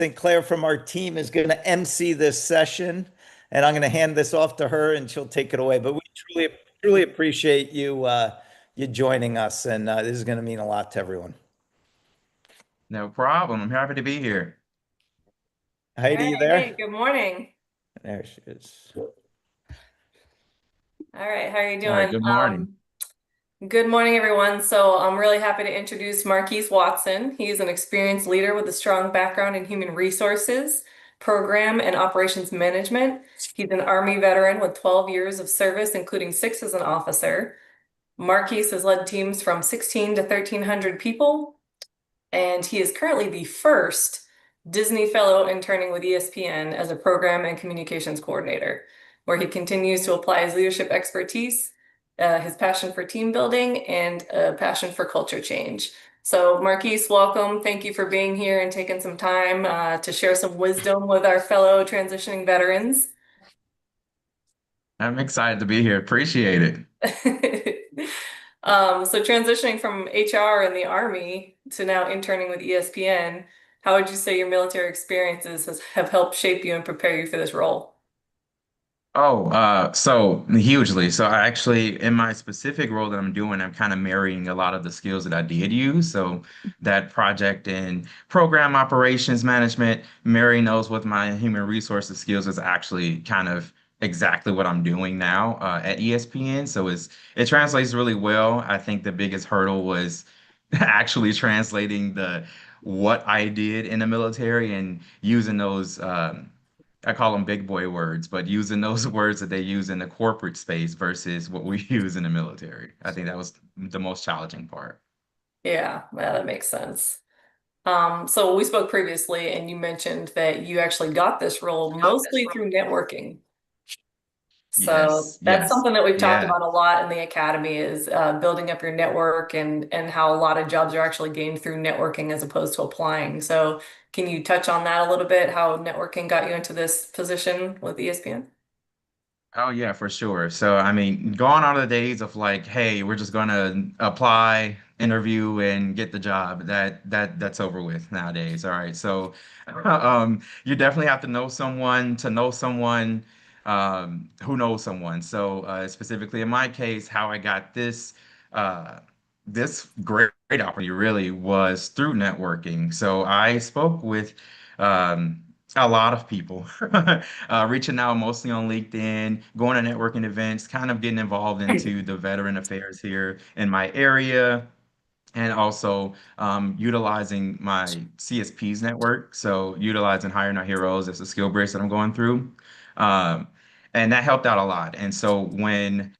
think Claire from our team is going to MC this session, and I'm going to hand this off to her, and she'll take it away. But we truly appreciate you joining us, and this is going to mean a lot to everyone. No problem. I'm happy to be here. All Heidi, right. you Hey, there? good morning. There she is. All right, how are you All right, doing? good morning. Good morning, everyone. So I'm really happy to introduce Marquis Watson. He's an experienced leader with a strong background in human resources, program, and operations management. He's an Army veteran with 12 years of service, including 6 as an officer. Marquis has led teams from 16 to 1,300 people, and he is currently the first Disney Fellow interning with ESPN as a program and communications coordinator, where he continues to apply his leadership expertise, his passion for team building, and a passion for culture change. So, Marquise, welcome. Thank you for being here and taking some time to share some wisdom with our fellow transitioning veterans. I'm excited to be here. Appreciate it. So transitioning from HR in the Army to now interning with ESPN, how would you say your military experiences have helped shape you and prepare you for this role? So hugely. So I actually, in my specific role that I'm doing, I'm kind of marrying a lot of the skills that I did use. So that project and program operations management, marrying those with my human resources skills is actually kind of exactly what I'm doing now at ESPN. So it translates really well. I think the biggest hurdle was actually translating the what I did in the military and using those I call them big boy words, but using those words that they use in the corporate space versus what we use in the military. I think that was the most challenging part. Yeah, that makes sense. So we spoke previously, and you mentioned that you actually got this role mostly through networking. So Yes, that's yes. something that we've talked Yeah. about a lot in the academy is building up your network and how a lot of jobs are actually gained through networking as opposed to applying. So can you touch on that a little bit, how networking got you into this position with ESPN? Oh yeah, for sure. So I mean, gone are the days of like, hey, we're just gonna apply, interview, and get the job. That's over with nowadays. All right. So you definitely have to know someone who knows someone. So specifically in my case, how I got uh this great opportunity really was through networking. So I spoke with a lot of people reaching out mostly on LinkedIn, going to networking events, kind of getting involved into the veteran affairs here in my area, and also utilizing my CSP's network. So utilizing Hiring Our Heroes as a skill bridge that I'm going through. Um, and that helped out a lot. And so when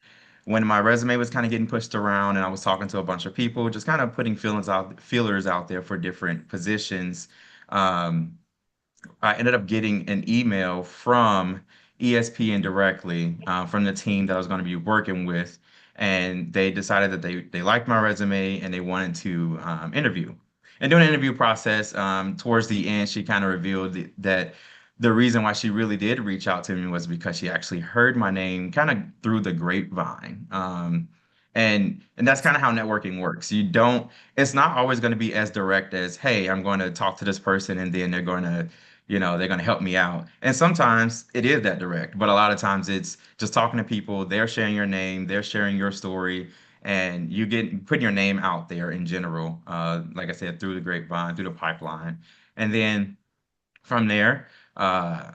my resume was kind of getting pushed around and I was talking to a bunch of people, just kind of putting feelers out there for different positions. Um, I ended up getting an email from ESPN directly from the team that I was going to be working with, and they decided that they liked my resume and they wanted to interview. And during the interview process, towards the end, she kind of revealed that the reason why she really did reach out to me was because she actually heard my name kind of through the grapevine. And that's kind of how networking works. It's not always going to be as direct as, hey, I'm going to talk to this person and then they're going to help me out. And sometimes it is that direct, but a lot of times it's just talking to people, they're sharing your name, they're sharing your story, and you get putting your name out there in general. Like I said, through the grapevine, through the pipeline. And then from there, uh,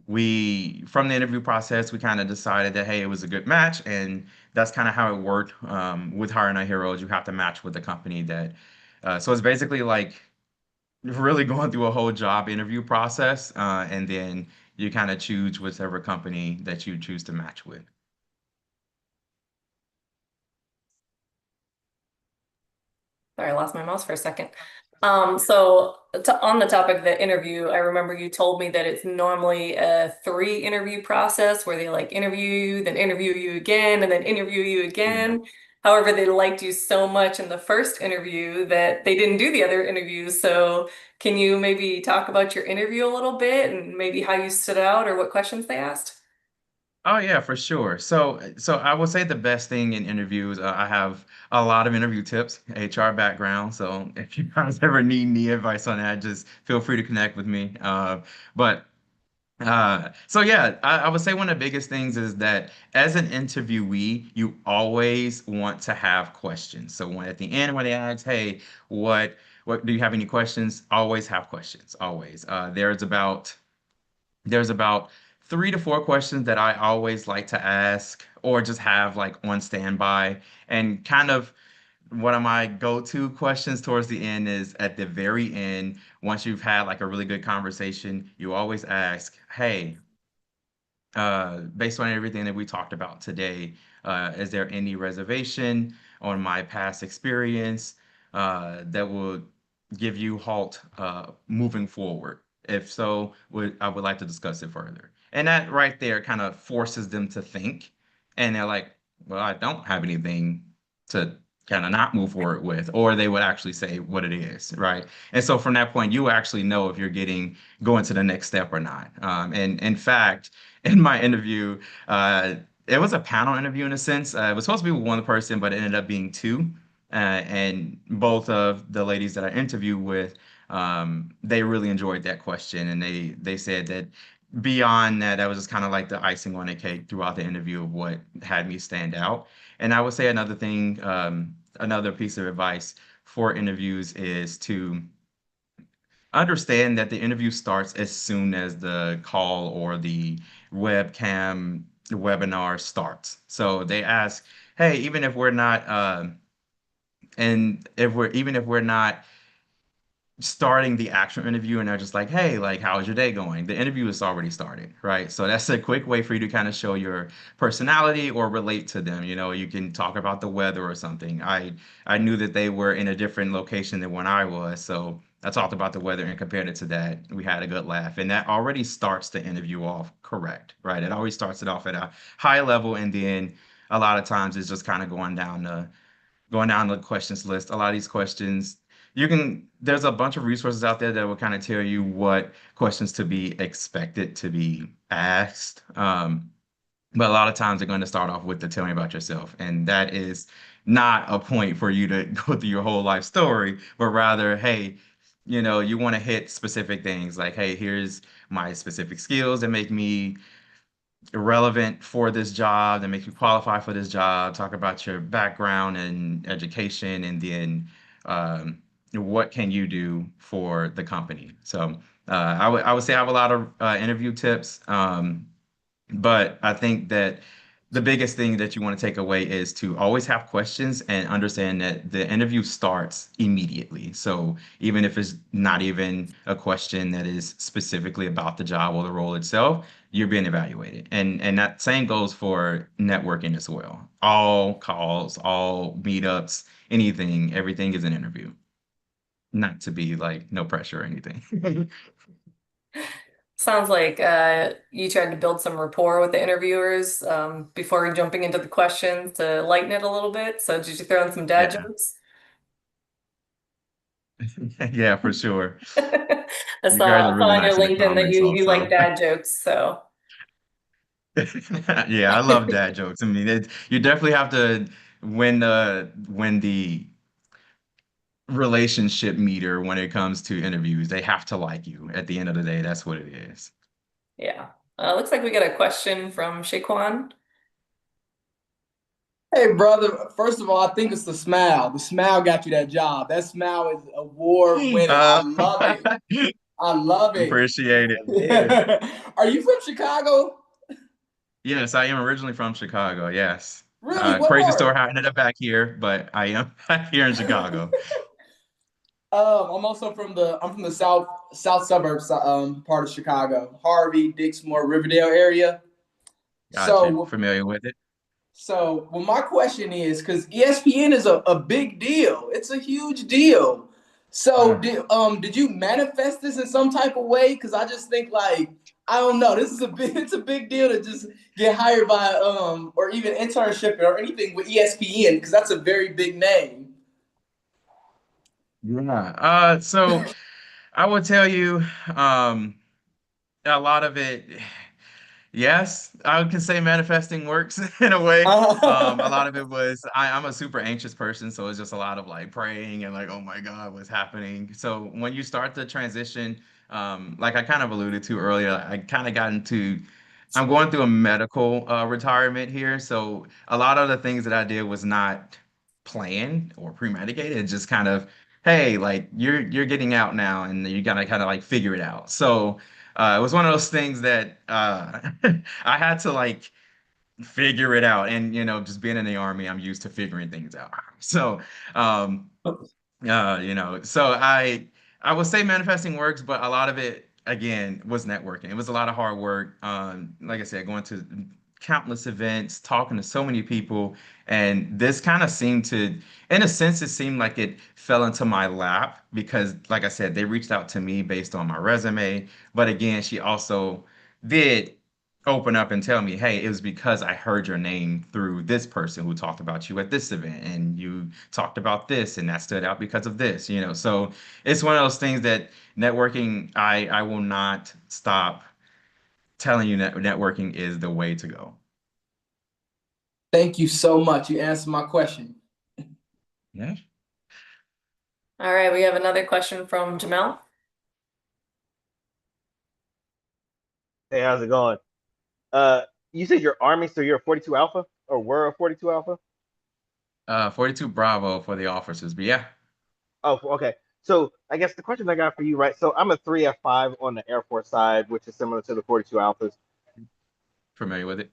from the interview process, we kind of decided that, hey, it was a good match. And that's kind of how it worked with Hiring Our Heroes. You have to match with the company so it's basically like really going through a whole job interview process, and then you kind of choose whichever company that you choose to match with. Sorry, I lost my mouse for a second. On the topic of the interview, I remember you told me that it's normally a 3 interview process where they like interview you, then interview you again, and then interview you Yeah. again. However, they liked you so much in the first interview that they didn't do the other interviews. So can you maybe talk about your interview a little bit and maybe how you stood out or what questions they asked? Oh yeah, for sure. So I would say the best thing in interviews, I have a lot of interview tips, HR background. So if you guys ever need any advice on that, just feel free to connect with me. But so yeah, I would say one of the biggest things is that as an interviewee, you always want to have questions. So when at the end when they ask, "Hey, what do you have any questions?" Always have questions. Always. There's about 3 to 4 questions that I always like to ask or just have like on standby. And kind of one of my go-to questions towards the end is at the very end, once you've had like a really good conversation, you always ask, "Hey, based on everything that we talked about today, is there any reservation on my past experience that will give you halt moving forward? If so, I would like to discuss it further." And that right there kind of forces them to think, and they're like, "Well, I don't have anything to kind of not move forward with," or they would actually say what it is, right? And so from that point, you actually know if you're going to the next step or not. And in fact, in my interview, uh, it was a panel interview in a sense. It was supposed to be with one person, but it ended up being two. And both of the ladies that I interviewed with, they really enjoyed that question, and they said that beyond that, that was just kind of like the icing on the cake throughout the interview of what had me stand out. And I would say another thing, another piece of advice for interviews is to understand that the interview starts as soon as the call or the webcam webinar starts. So they ask, "Hey, even if we're not, and if we're even if we're not starting the actual interview and they're just like, "Hey, like, how's your day going?" The interview is already started, right? So that's a quick way for you to kind of show your personality or relate to them. You can talk about the weather or something. I knew that they were in a different location than when I was, so I talked about the weather and compared it to that. We had a good laugh, and that already starts the interview off correct, right? It always starts it off at a high level, and then a lot of times it's just kind of going down the questions list. A lot of these questions, there's a bunch of resources out there that will kind of tell you what questions to be expected to be asked. But a lot of times they're going to start off with the "tell me about yourself." And that is not a point for you to go through your whole life story, but rather, hey, you want to hit specific things like, "Hey, here's my specific skills that make me relevant for this job, that make you qualify for this job." Talk about your background and education, and then what can you do for the company. So I would say I have a lot of interview tips, but I think that the biggest thing that you want to take away is to always have questions and understand that the interview starts immediately. So even if it's not even a question that is specifically about the job or the role itself, you're being evaluated. And that same goes for networking as well. All calls, all meetups, anything, everything is an interview. Not to be like no pressure or anything. Sounds like you tried to build some rapport with the interviewers before jumping into the questions to lighten it a little bit. So did you throw in some dad Yeah. jokes? Yeah, for sure. I You guys saw, are saw really on your nice in the LinkedIn that comments you like also. dad jokes. So Yeah, I love dad jokes. I mean, you definitely have to when the relationship meter when it comes to interviews. They have to like you. At the end of the day, that's what it is. yeah. Looks like we got a question from Shaquan. Hey, brother. First of all, I think it's the smile. The smile got you that job. That smile is award winning. I Uh, love it. I love it. appreciate it. Did. Are you from Chicago? Yes, I am originally from Chicago. Yes. Really? What Crazy story part? how I ended up back here, but I am back here in Chicago. I'm from the south suburbs part of Chicago, Harvey, Dixmoor, Riverdale area. Gotcha. So Familiar with it? well, my question is because ESPN is a big deal. It's a huge deal. So Mm. did you manifest this in some type of way? Because I just think like I don't know. This is it's a big deal to just get hired by or even internship or anything with ESPN because that's a very big name. Yeah. So I would tell you, a lot of it. Yes, I can say manifesting works in a way. A lot of it was I'm a super anxious person, so it's just a lot of like praying and like, oh my God, what's happening? So when you start the transition, like I kind of alluded to earlier, I kind of got into I'm going through a medical retirement here. So a lot of the things that I did was not planned or premeditated. It's just kind of, hey, like you're getting out now and you gotta kind of like figure it out. So it was one of those things that I had to like figure it out. And just being in the army, I'm used to figuring things out. So um, so I would say manifesting works, but a lot of it again was networking. It was a lot of hard work. Like I said, going to countless events, talking to so many people, and this kind of seemed to, in a sense, it seemed like it fell into my lap because, like I said, they reached out to me based on my resume. But again, she also did open up and tell me, hey, it was because I heard your name through this person who talked about you at this event, and you talked about this, and that stood out because of this. So it's one of those things that networking, I will not stop telling you that networking is the way to go. Thank you so much. You answered my question. Yeah. All right, we have another question from Jamel. Hey, how's it going? Uh, you said you're Army, so you're a 42 Alpha or were a 42 Alpha? 42 Bravo for the officers, but yeah, Oh, okay. So I guess the question I got for you, right? So I'm a 3F5 on the Air Force side, which is similar to the 42 Alphas. familiar with it.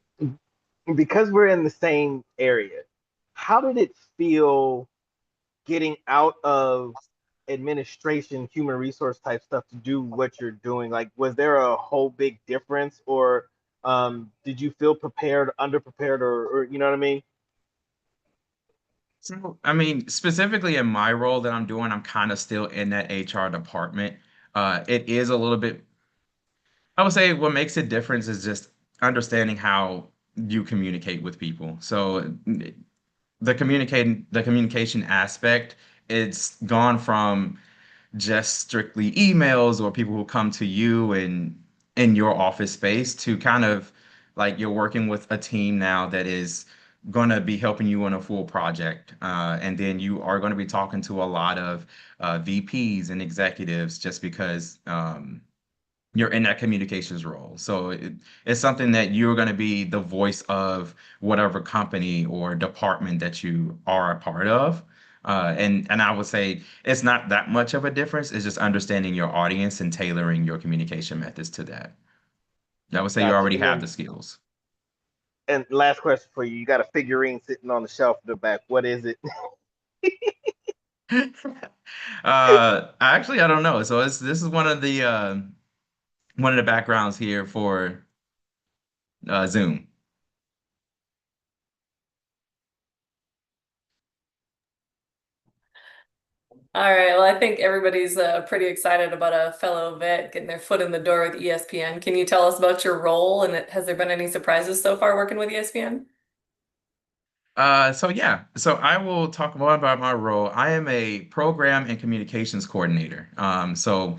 Because we're in the same area, how did it feel getting out of administration, human resource type stuff to do what you're doing? Like, was there a whole big difference, or did you feel prepared, underprepared, or you know what I mean? So, I mean, specifically in my role that I'm doing, I'm kind of still in that HR department. It is a little bit, I would say what makes it different is just understanding how you communicate with people. So the communication aspect, it's gone from just strictly emails or people who come to you and in your office space to kind of like you're working with a team now that is going to be helping you on a full project. And then you are going to be talking to a lot of VPs and executives just because you're in that communications role. So it's something that you're going to be the voice of whatever company or department that you are a part of. And I would say it's not that much of a difference. It's just understanding your audience and tailoring your communication methods to that. I would say you Gotcha. already have the skills. And last question for you: you got a figurine sitting on the shelf in the back. What is it? Actually, I don't know. So this is one of the backgrounds here for Zoom. All right, well, I think everybody's pretty excited about a fellow vet getting their foot in the door with ESPN. Can you tell us about your role and has there been any surprises so far working with ESPN? So yeah, so I will talk more about my role. I am a program and communications coordinator. So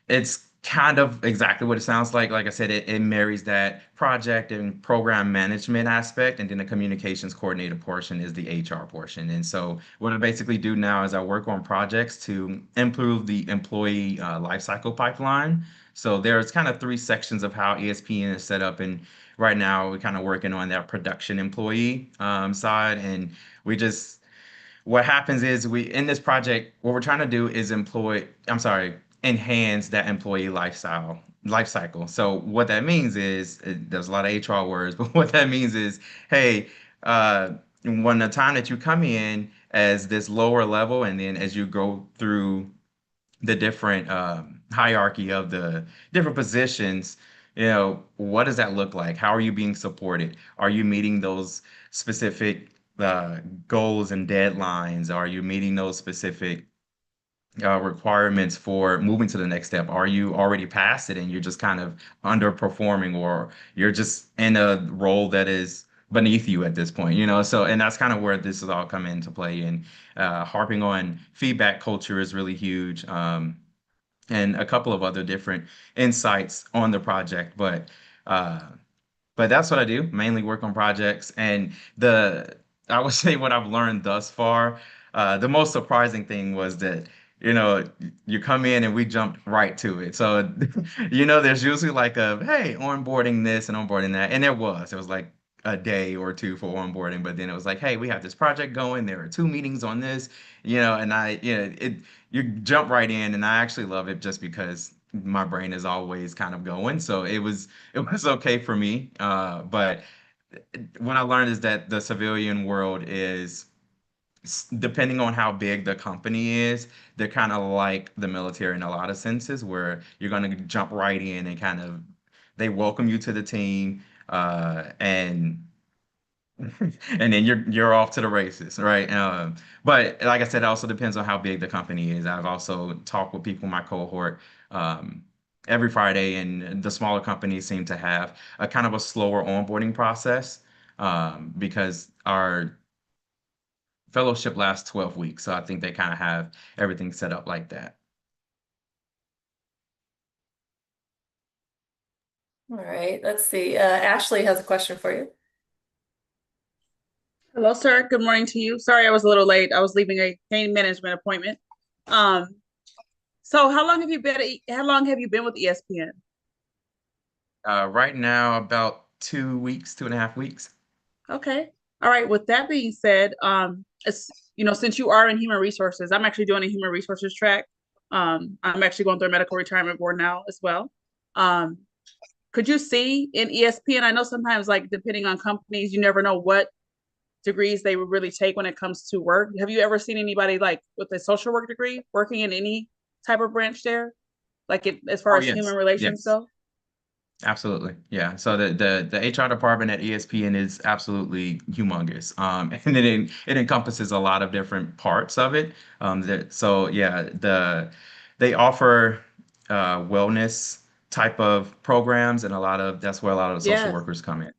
it's kind of exactly what it sounds like. Like I said, it marries that project and program management aspect, and then the communications coordinator portion is the HR portion. And so what I basically do now is I work on projects to improve the employee lifecycle pipeline. So there's kind of three sections of how ESPN is set up, and right now we're kind of working on that production employee side, and we just what happens is we in this project what we're trying to do is enhance that employee life cycle. So what that means is there's a lot of HR words, but what that means is, hey, when the time that you come in as this lower level and then as you go through the different hierarchy of the different positions, what does that look like? How are you being supported? Are you meeting those specific goals and deadlines? Are you meeting those specific requirements for moving to the next step? Are you already past it and you're just kind of underperforming, or you're just in a role that is beneath you at this point? So, and that's kind of where this has all come into play. And harping on feedback culture is really huge. And a couple of other different insights on the project. But uh, but that's what I do, mainly work on projects. And I would say what I've learned thus far, the most surprising thing was that, you know, you come in and we jumped right to it. So, there's usually like hey, onboarding this and onboarding that. And it was like a day or two for onboarding, but then it was like, hey, we have this project going. There are two meetings on this, and you jump right in, and I actually love it just because my brain is always kind of going. So it was okay for me. But what I learned is that the civilian world is, depending on how big the company is, they're kind of like the military in a lot of senses, where you're going to jump right in and kind of they welcome you to the team, and and then you're off to the races, right? But like I said, it also depends on how big the company is. I've also talked with people in my cohort um, every Friday, and the smaller companies seem to have a kind of a slower onboarding process because our fellowship lasts 12 weeks. So I think they kind of have everything set up like that. All right, let's see. Ashley has a question for you. Hello, sir. Good morning to you. Sorry, I was a little late. I was leaving a pain management appointment. Um, so how long have you been with ESPN? Right now, about 2 weeks, 2.5 weeks. Okay. All right. With that being said, since you are in human resources, I'm actually doing a human resources track. I'm actually going through a medical retirement board now as well. Um, could you see in ESPN? I know sometimes, like, depending on companies, you never know what degrees they would really take when it comes to work. Have you ever seen anybody like with a social work degree working in any type of branch there, as far Oh, as human yes. relations Yes. go? Absolutely. Yeah. So the HR department at ESPN is absolutely humongous. And it encompasses a lot of different parts of it. So yeah, they offer wellness type of programs, and that's where a lot of the social Yes. workers come in.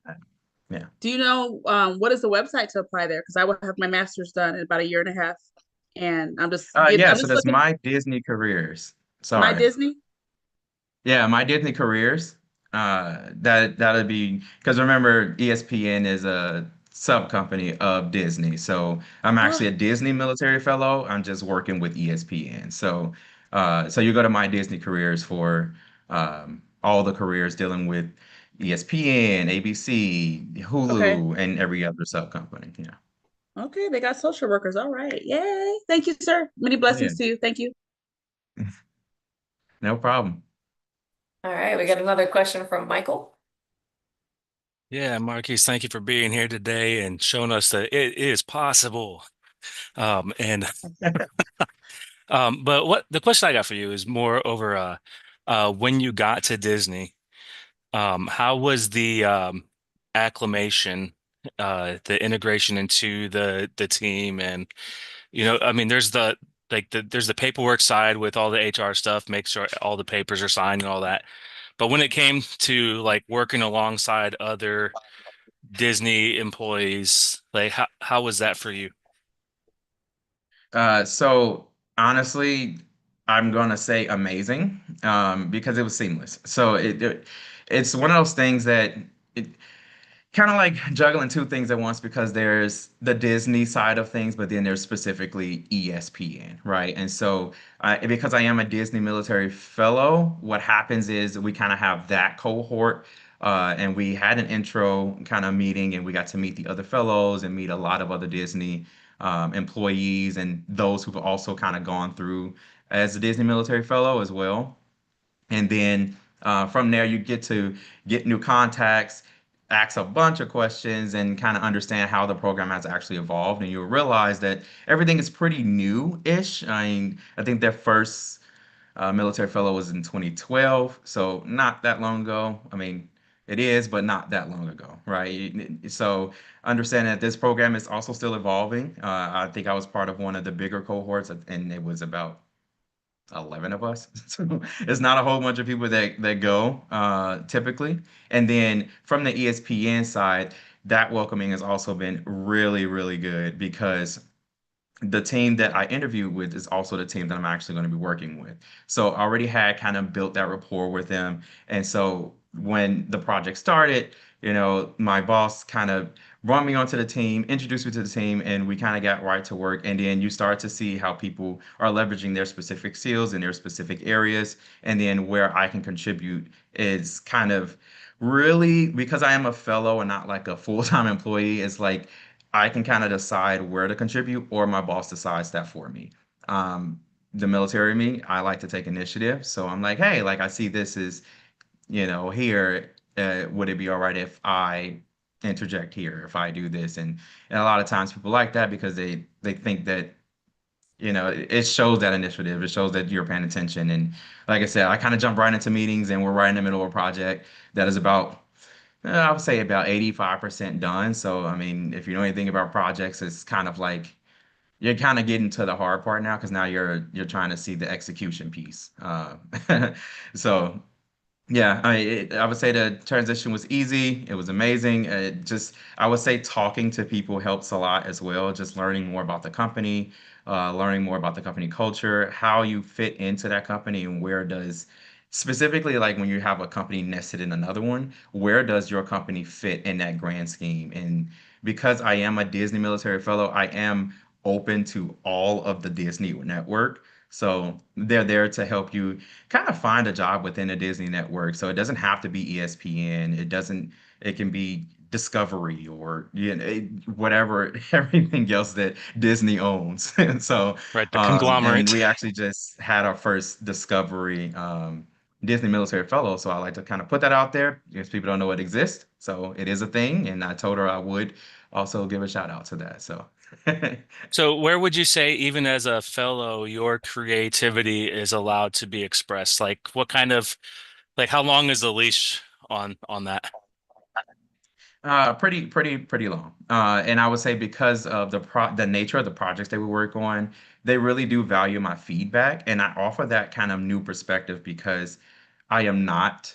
Yeah. Do you know what is the website to apply there? Because I will have my master's done in about a year and a half, and Yeah, I'm so just that's looking. My Disney Careers. My Sorry. Disney. Yeah, My Disney Careers. That'd be because remember, ESPN is a sub company of Disney. So I'm Oh, actually a Disney military fellow. I'm just working with ESPN. So you go to My Disney Careers for all the careers dealing with ESPN, ABC, okay. Hulu, and every other sub company. Yeah. Okay, they got social workers. All right. Yay. Thank you, sir. Many Oh yeah. blessings to you. Thank you. No problem. All right, we got another question from Michael. Yeah, Marquis, thank you for being here today and showing us that it is possible. And but what the question I got for you is more over when you got to Disney, how was the acclimation, the integration into the team, and I mean, there's the paperwork side with all the HR stuff, make sure all the papers are signed and all that. But when it came to like working alongside other Disney employees, like how was that for you? So honestly, I'm gonna say amazing, because it was seamless. So it's one of those things that it kind of like juggling two things at once, because there's the Disney side of things, but then there's specifically ESPN, right? And so because I am a Disney military fellow, what happens is we kind of have that cohort. And we had an intro kind of meeting, and we got to meet the other fellows and meet a lot of other Disney employees and those who've also kind of gone through as a Disney military fellow as well. And then from there, you get to get new contacts, ask a bunch of questions, and kind of understand how the program has actually evolved. And you'll realize that everything is pretty new-ish. I mean, I think their first military fellow was in 2012, so not that long ago. I mean, it is, but not that long ago, right? So understanding that this program is also still evolving. I think I was part of one of the bigger cohorts, and it was about 11 of us. So it's not a whole bunch of people that go typically. And then from the ESPN side, that welcoming has also been really, really good, because the team that I interviewed with is also the team that I'm actually going to be working with. So I already had kind of built that rapport with them. And so when the project started, my boss kind of brought me onto the team, introduced me to the team, and we kind of got right to work. And then you start to see how people are leveraging their specific skills in their specific areas. And then where I can contribute is kind of really because I am a fellow and not like a full-time employee, it's like I can kind of decide where to contribute, or my boss decides that for me. Um, the military me, I like to take initiative. So I'm like, hey, like I see this is here, would it be all right if I interject here, if I do this? And a lot of times people like that because they think that, it shows that initiative, it shows that you're paying attention. And like I said, I kind of jump right into meetings and we're right in the middle of a project that is about, I would say about 85% done. So, I mean, if you know anything about projects, it's kind of like you're kind of getting to the hard part now because now you're trying to see the execution piece. So yeah, I would say the transition was easy. It was amazing. I would say talking to people helps a lot as well. Just learning more about the company, learning more about the company culture, how you fit into that company, and specifically like when you have a company nested in another one, where does your company fit in that grand scheme? And because I am a Disney military fellow, I am open to all of the Disney network. So they're there to help you kind of find a job within a Disney network. So it doesn't have to be ESPN. It can be Discovery or whatever, everything else that Disney owns. And so, right? The and conglomerate. we actually just had our first Discovery Disney military fellow. So I like to kind of put that out there because people don't know it exists. So it is a thing. And I told her I would also give a shout out to that. So. So where would you say, even as a fellow, your creativity is allowed to be expressed? Like what kind of, like how long is the leash on that? Pretty long. And I would say because of the nature of the projects that we work on, they really do value my feedback, and I offer that kind of new perspective because I am not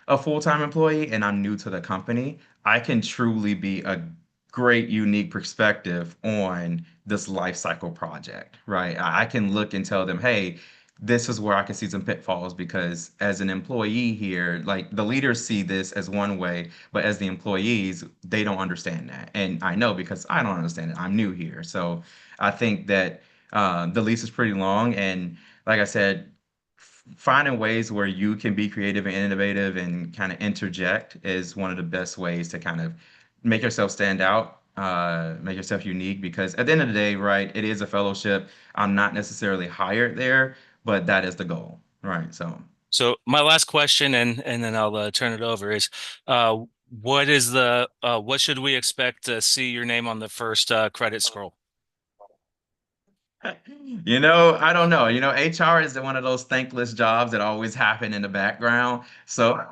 a full-time employee and I'm new to the company. I can truly be a great, unique perspective on this life cycle project, right? I can look and tell them, hey, this is where I can see some pitfalls because as an employee here, like the leaders see this as one way, but as the employees, they don't understand that. And I know because I don't understand it. I'm new here. So I think that the lease is pretty long. And like I said, finding ways where you can be creative and innovative and kind of interject is one of the best ways to kind of make yourself stand out, make yourself unique. Because at the end of the day, right, it is a fellowship. I'm not necessarily hired there, but that is the goal, right? So. So my last question, and then I'll turn it over, is uh, what should we expect to see your name on the first credit scroll? I don't know. HR is one of those thankless jobs that always happen in the background. So,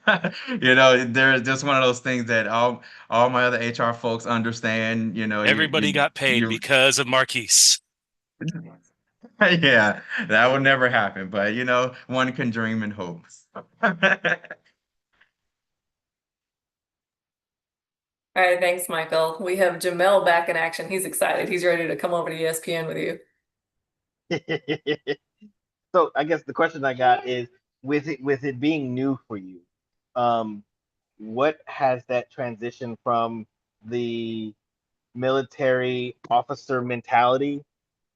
there's just one of those things that all my other HR folks understand. Everybody got paid You, because of Marquis. yeah, that would never happen. But one can dream and hope. All right, thanks, Michael. We have Jamel back in action. He's excited. He's ready to come over to ESPN with you. So I guess the question I got is with it being new for you, um, what has that transition from the military officer mentality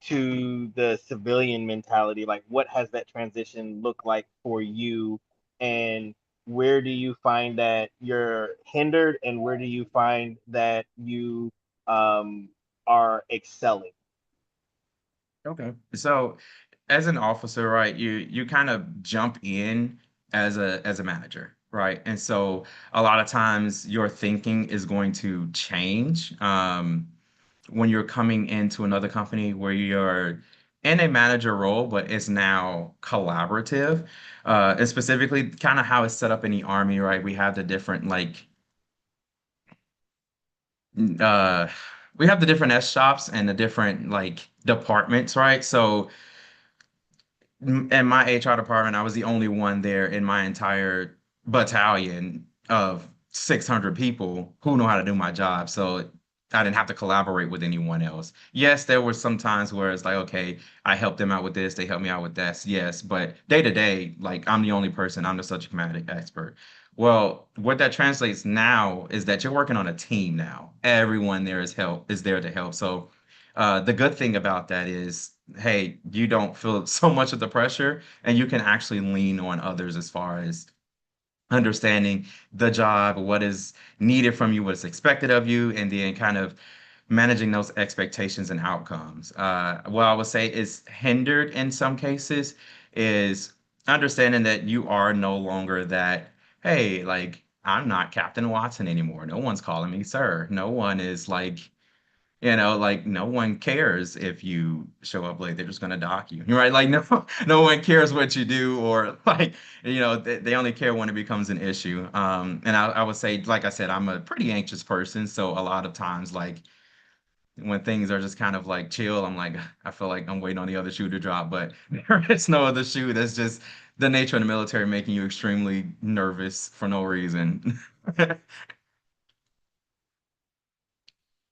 to the civilian mentality? Like what has that transition look like for you, and where do you find that you're hindered, and where do you find that you um, are excelling? Okay. So as an officer, right, you kind of jump in as a manager, right? And so a lot of times your thinking is going to change when you're coming into another company where you're in a manager role, but it's now collaborative. And specifically kind of how it's set up in the army, right? We have the different uh we have the different S shops and the different like departments, right? So in my HR department, I was the only one there in my entire battalion of 600 people who know how to do my job. So I didn't have to collaborate with anyone else. Yes, there were some times where it's like, okay, I helped them out with this, they helped me out with that. Yes, but day to day, like I'm the only person, I'm the subject matter expert. Well, what that translates now is that you're working on a team now. Everyone there is there to help. So the good thing about that is, hey, you don't feel so much of the pressure, and you can actually lean on others as far as understanding the job, what is needed from you, what's expected of you, and then kind of managing those expectations and outcomes. What I would say is hindered in some cases is understanding that you are no longer that, hey, like, I'm not Captain Watson anymore. No one's calling me sir. No one is like, like no one cares if you show up late. They're just gonna dock you, right? Like no, no one cares what you do, or like they only care when it becomes an issue. And I would say, like I said, I'm a pretty anxious person, so a lot of times, like when things are just kind of like chill, I'm like, I feel like I'm waiting on the other shoe to drop, but there is no other shoe. That's just the nature of the military making you extremely nervous for no reason.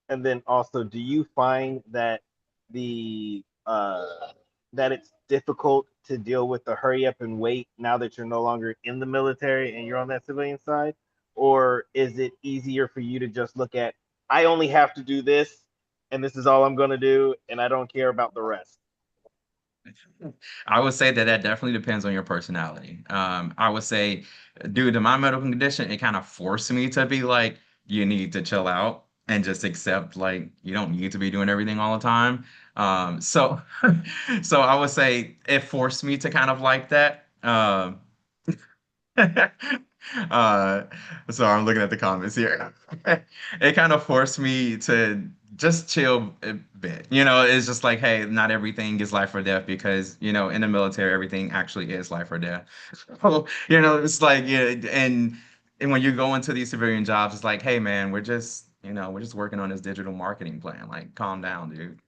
And then also, do you find that the that it's difficult to deal with the hurry up and wait now that you're no longer in the military and you're on that civilian side? Or is it easier for you to just look at, I only have to do this and this is all I'm going to do and I don't care about the rest? I would say that that definitely depends on your personality. I would say, due to my medical condition, it kind of forced me to be like, you need to chill out and just accept like you don't need to be doing everything all the time. So, so I would say it forced me to kind of like that. Uh, so I'm looking at the comments here. It kind of forced me to just chill a bit. It's just like, hey, not everything is life or death because, in the military, everything actually is life or death. So, it's like, yeah, and when you go into these civilian jobs, it's like, hey, man, we're just working on this digital marketing plan. Like, calm down, dude.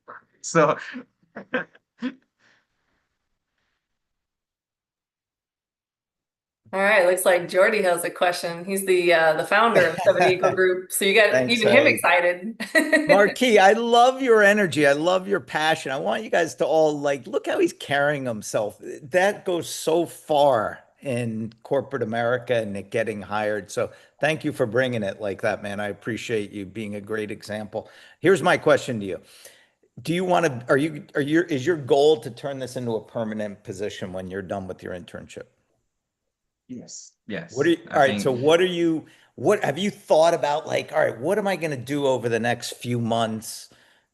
So, All right, looks like Jordy has a question. He's the founder of Seven Eagle Group, so you got Thanks, even him Abe. excited. Marquis, I love your energy. I love your passion. I want you guys to all like, look how he's carrying himself. That goes so far in corporate America and it getting hired. So thank you for bringing it like that, man. I appreciate you being a great example. Here's my question to you. Do you want to, is your goal to turn this into a permanent position when you're done with your internship? yes, What are yes, you, I all right, so think. what have you thought about like, all right, what am I going to do over the next few months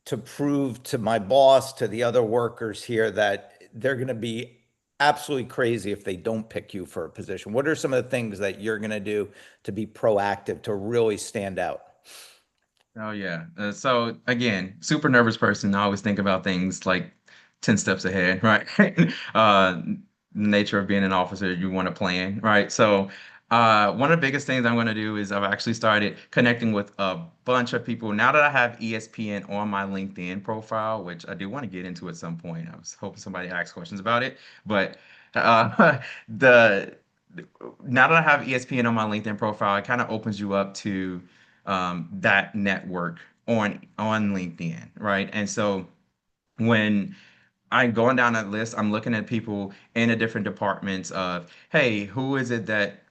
to prove to my boss, to the other workers here that they're going to be absolutely crazy if they don't pick you for a position? What are some of the things that you're going to do to be proactive, to really stand out? Oh yeah. So again, super nervous person. I always think about things like 10 steps ahead, right? Nature of being an officer, you want to plan, right? So one of the biggest things I'm going to do is I've actually started connecting with a bunch of people. Now that I have ESPN on my LinkedIn profile, which I do want to get into at some point. I was hoping somebody asked questions about it, but the now that I have ESPN on my LinkedIn profile, it kind of opens you up to that network on LinkedIn, right? And so when I'm going down that list, I'm looking at people in the different departments of, hey, who is it that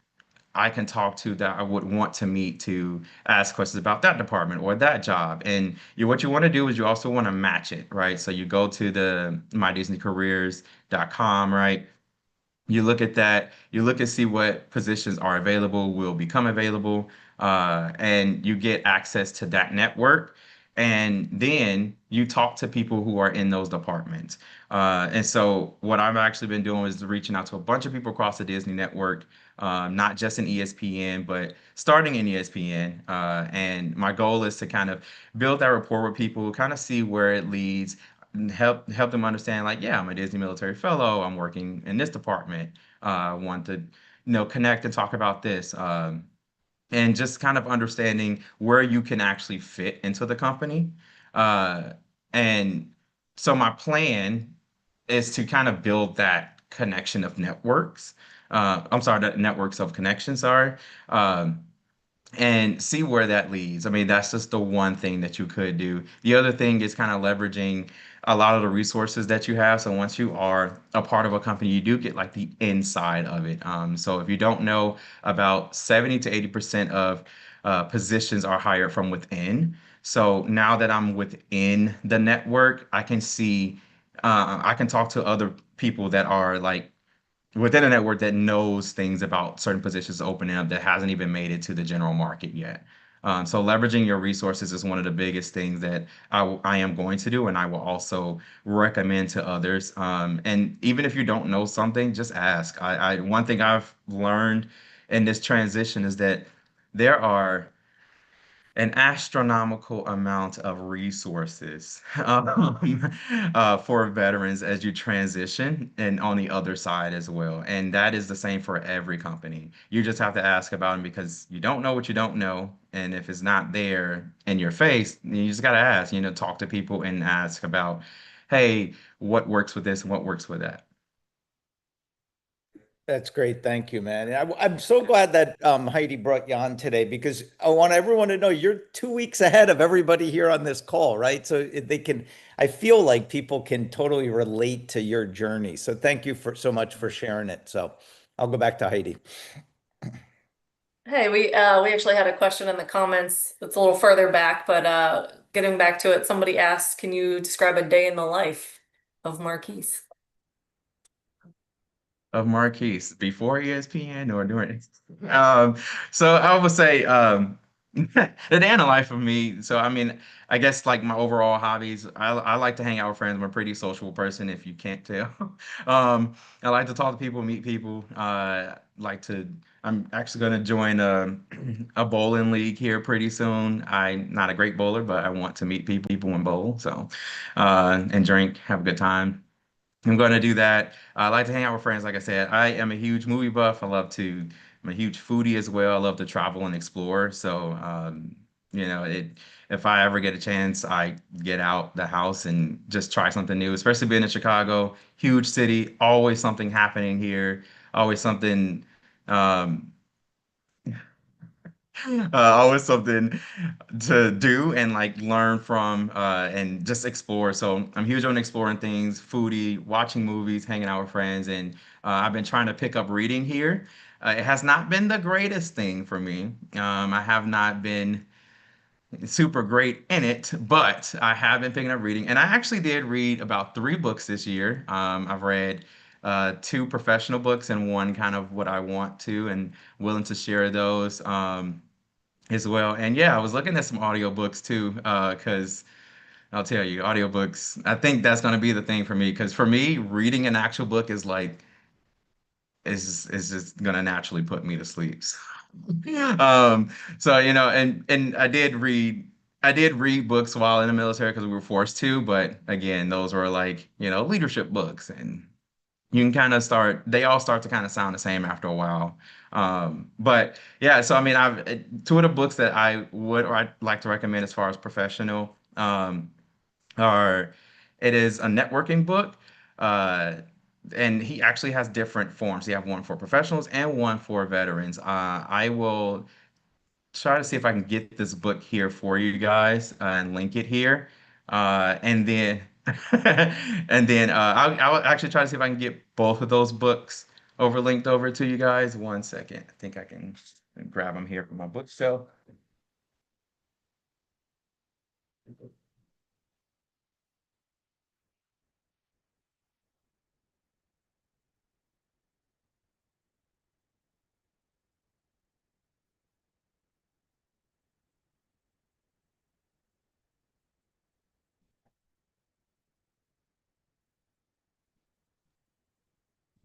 I can talk to that I would want to meet to ask questions about that department or that job. And what you want to do is you also want to match it, right? So you go to the mydisneycareers.com, right? You look at that, you look and see what positions are available, will become available, and you get access to that network. And then you talk to people who are in those departments. And so, what I've actually been doing is reaching out to a bunch of people across the Disney network, not just in ESPN, but starting in ESPN. And my goal is to kind of build that rapport with people, kind of see where it leads, and help them understand like, yeah, I'm a Disney military fellow, I'm working in this department, want to connect and talk about this, and just kind of understanding where you can actually fit into the company. And so my plan is to kind of build that connection of networks. I'm sorry, the networks of connection, sorry. um, and see where that leads. I mean, that's just the one thing that you could do. The other thing is kind of leveraging a lot of the resources that you have. So once you are a part of a company, you do get like the inside of it. So if you don't know, about 70 to 80% of positions are hired from within. So now that I'm within the network, I can see, I can talk to other people that are like within a network that knows things about certain positions opening up that hasn't even made it to the general market yet. So leveraging your resources is one of the biggest things that I am going to do, and I will also recommend to others. And even if you don't know something, just ask. One thing I've learned in this transition is that there are an astronomical amount of resources for veterans as you transition and on the other side as well. And that is the same for every company. You just have to ask about them because you don't know what you don't know. And if it's not there in your face, you just got to ask, talk to people and ask about, hey, what works with this and what works with that. That's great. Thank you, man. I'm so glad that Heidi brought you on today because I want everyone to know you're 2 weeks ahead of everybody here on this call, right? So they can, I feel like people can totally relate to your journey. So thank you for so much for sharing it. So I'll go back to Heidi. Hey, we actually had a question in the comments that's a little further back, but getting back to it, somebody asked, can you describe a day in the life of Marquis? Of Marquis before ESPN or during. So I would say the day in the life of me. So I mean, I guess like my overall hobbies, I like to hang out with friends. I'm a pretty social person, if you can't tell. I like to talk to people, meet people. Like to. I'm actually going to join a bowling league here pretty soon. I'm not a great bowler, but I want to meet people and bowl. So and drink, have a good time. I'm going to do that. I like to hang out with friends. Like I said, I am a huge movie buff. I'm a huge foodie as well. I love to travel and explore. So, if I ever get a chance, I get out the house and just try something new, especially being in Chicago, huge city, always something happening here, always something, um, always something to do and like learn from and just explore. So I'm huge on exploring things, foodie, watching movies, hanging out with friends, and I've been trying to pick up reading here. It has not been the greatest thing for me. I have not been super great in it, but I have been picking up reading, and I actually did read about 3 books this year. I've read two professional books and one kind of what I want to and willing to share those. As well. And yeah, I was looking at some audiobooks too, because I'll tell you, audiobooks, I think that's going to be the thing for me. Because for me, reading an actual book is like, is just going to naturally put me to sleep. Um, so, and I did read books while in the military because we were forced to, but again, those were like, leadership books and you can kind of they all start to kind of sound the same after a while. But yeah, so I mean, two of the books that I would or I'd like to recommend as far as professional are it is a networking book. Uh, and he actually has different forms. He have one for professionals and one for veterans. I will try to see if I can get this book here for you guys and link it here. And then I'll actually try to see if I can get both of those books linked over to you guys. One second. I think I can grab them here from my bookshelf.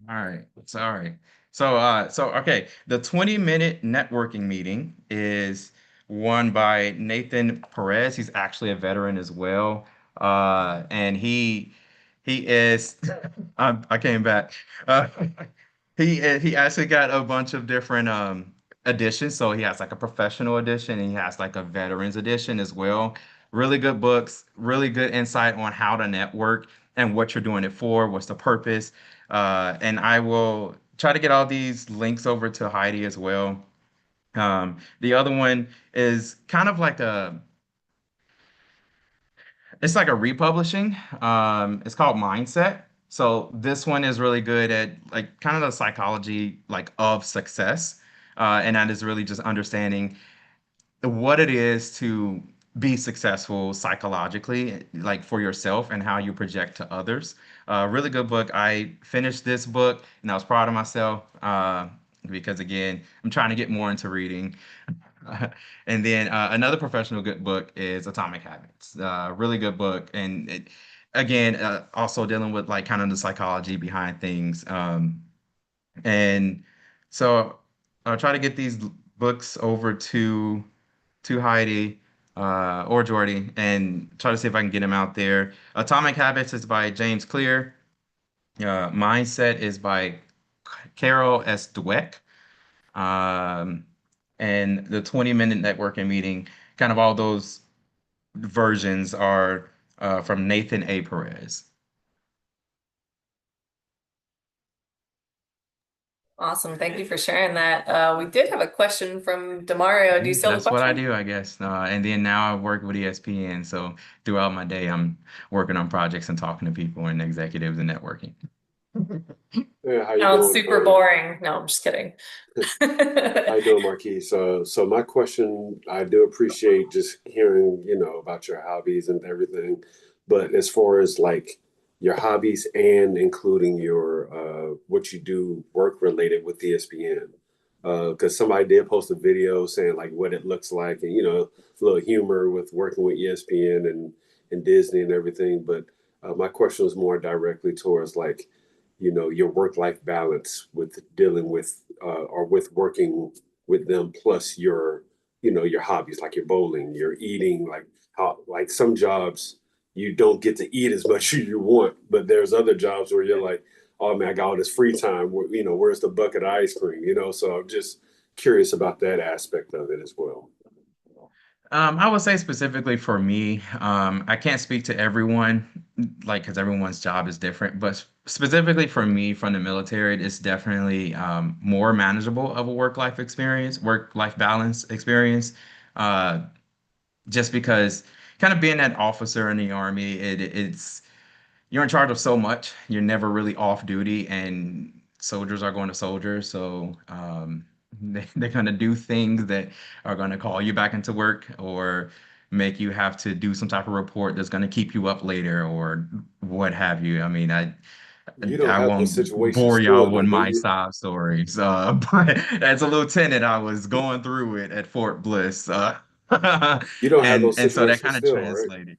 All right. Sorry. So okay, the 20-minute networking meeting is won by Nathan Perez. He's actually a veteran as well. And he is I came back. Uh, he actually got a bunch of different editions. So he has like a professional edition and he has like a veterans edition as well. Really good books, really good insight on how to network and what you're doing it for, what's the purpose. And I will try to get all these links over to Heidi as well. The other one is kind of like it's like a republishing. It's called Mindset. So this one is really good at like kind of the psychology like of success. And that is really just understanding what it is to be successful psychologically, like for yourself and how you project to others. Really good book. I finished this book and I was proud of myself because again, I'm trying to get more into reading. And then another professional good book is Atomic Habits. Really good book, and again, also dealing with like kind of the psychology behind things. And so I'll try to get these books over to Heidi or Jordy, and try to see if I can get them out there. Atomic Habits is by James Clear. Mindset is by Carol S. Dweck. Um, and the 20-minute networking meeting, kind of all those versions are from Nathan A. Perez. Awesome. Thank you for sharing that. We did have a question from Demario. Do you still have a That's what I question? do, I guess. And then now I work with ESPN. So throughout my day, I'm working on projects and talking to people and executives and networking. Yeah, how you Sounds doing? super boring. No, I'm just kidding. How you doing, Marquis? So my question, I do appreciate just hearing, about your hobbies and everything, but as far as like your hobbies and including your what you do work related with ESPN, because somebody did post a video saying like what it looks like and a little humor with working with ESPN and Disney and everything, but my question was more directly towards like your work-life balance with dealing with or with working with them plus your hobbies like your bowling, your eating, like how like some jobs you don't get to eat as much as you want, but there's other jobs where you're like, oh man, I got all this free time, where's the bucket of ice cream, so I'm just curious about that aspect of it as well. I would say specifically for me, I can't speak to everyone, like, because everyone's job is different, but specifically for me from the military, it's definitely more manageable of a work-life experience, work-life balance experience. Uh, just because kind of being that officer in the Army, it's you're in charge of so much. You're never really off duty, and soldiers are going to soldiers. So they're going to do things that are going to call you back into work or make you have to do some type of report that's going to keep you up later or what have you. I mean, You don't I have those won't situations bore still y'all though, with do my you? sob stories, but as a lieutenant, I was going through it at Fort Bliss, You don't have and those and so that situations kind of still, right? translated.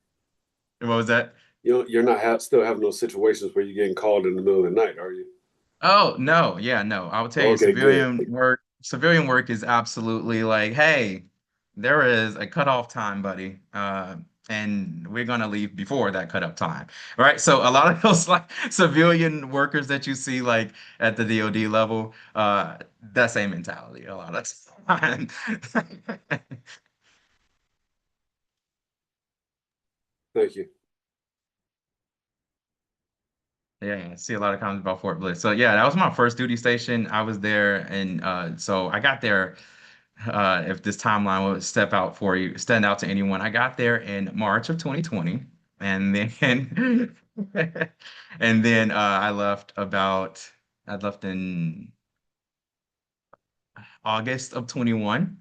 What was that? You're not still having those situations where you're getting called in the middle of the night, are you? Oh, no. Yeah, no. I would tell you Okay, good. civilian work is absolutely like, hey, there is a cutoff time, buddy. And we're gonna leave before that cutoff time. Right? So a lot of those like civilian workers that you see like at the DoD level, that same mentality a lot of time. Thank you. Yeah, I see a lot of comments about Fort Bliss. So yeah, that was my first duty station. I was there, and so I got there. If this timeline would stand out to anyone, I got there in March of 2020, and then and then I left in August of 21.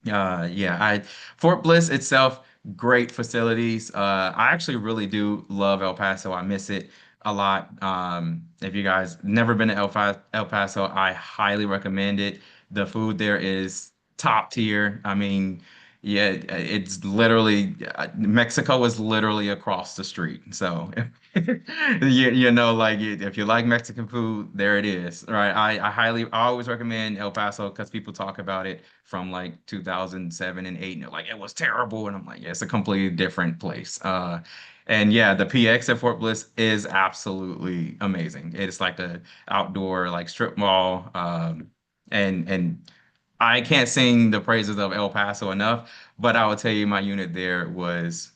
Yeah, Fort Bliss itself, great facilities. I actually really do love El Paso. I miss it a lot. If you guys never been to El Paso, I highly recommend it. The food there is top tier. I mean, yeah, it's literally Mexico is literally across the street. So like if you like Mexican food, there it is. Right. I always recommend El Paso because people talk about it from like 2007 and 8 and they're like it was terrible and I'm like yeah, it's a completely different place. And yeah, the PX at Fort Bliss is absolutely amazing. It's like a outdoor like strip mall. And I can't sing the praises of El Paso enough, but I will tell you my unit there was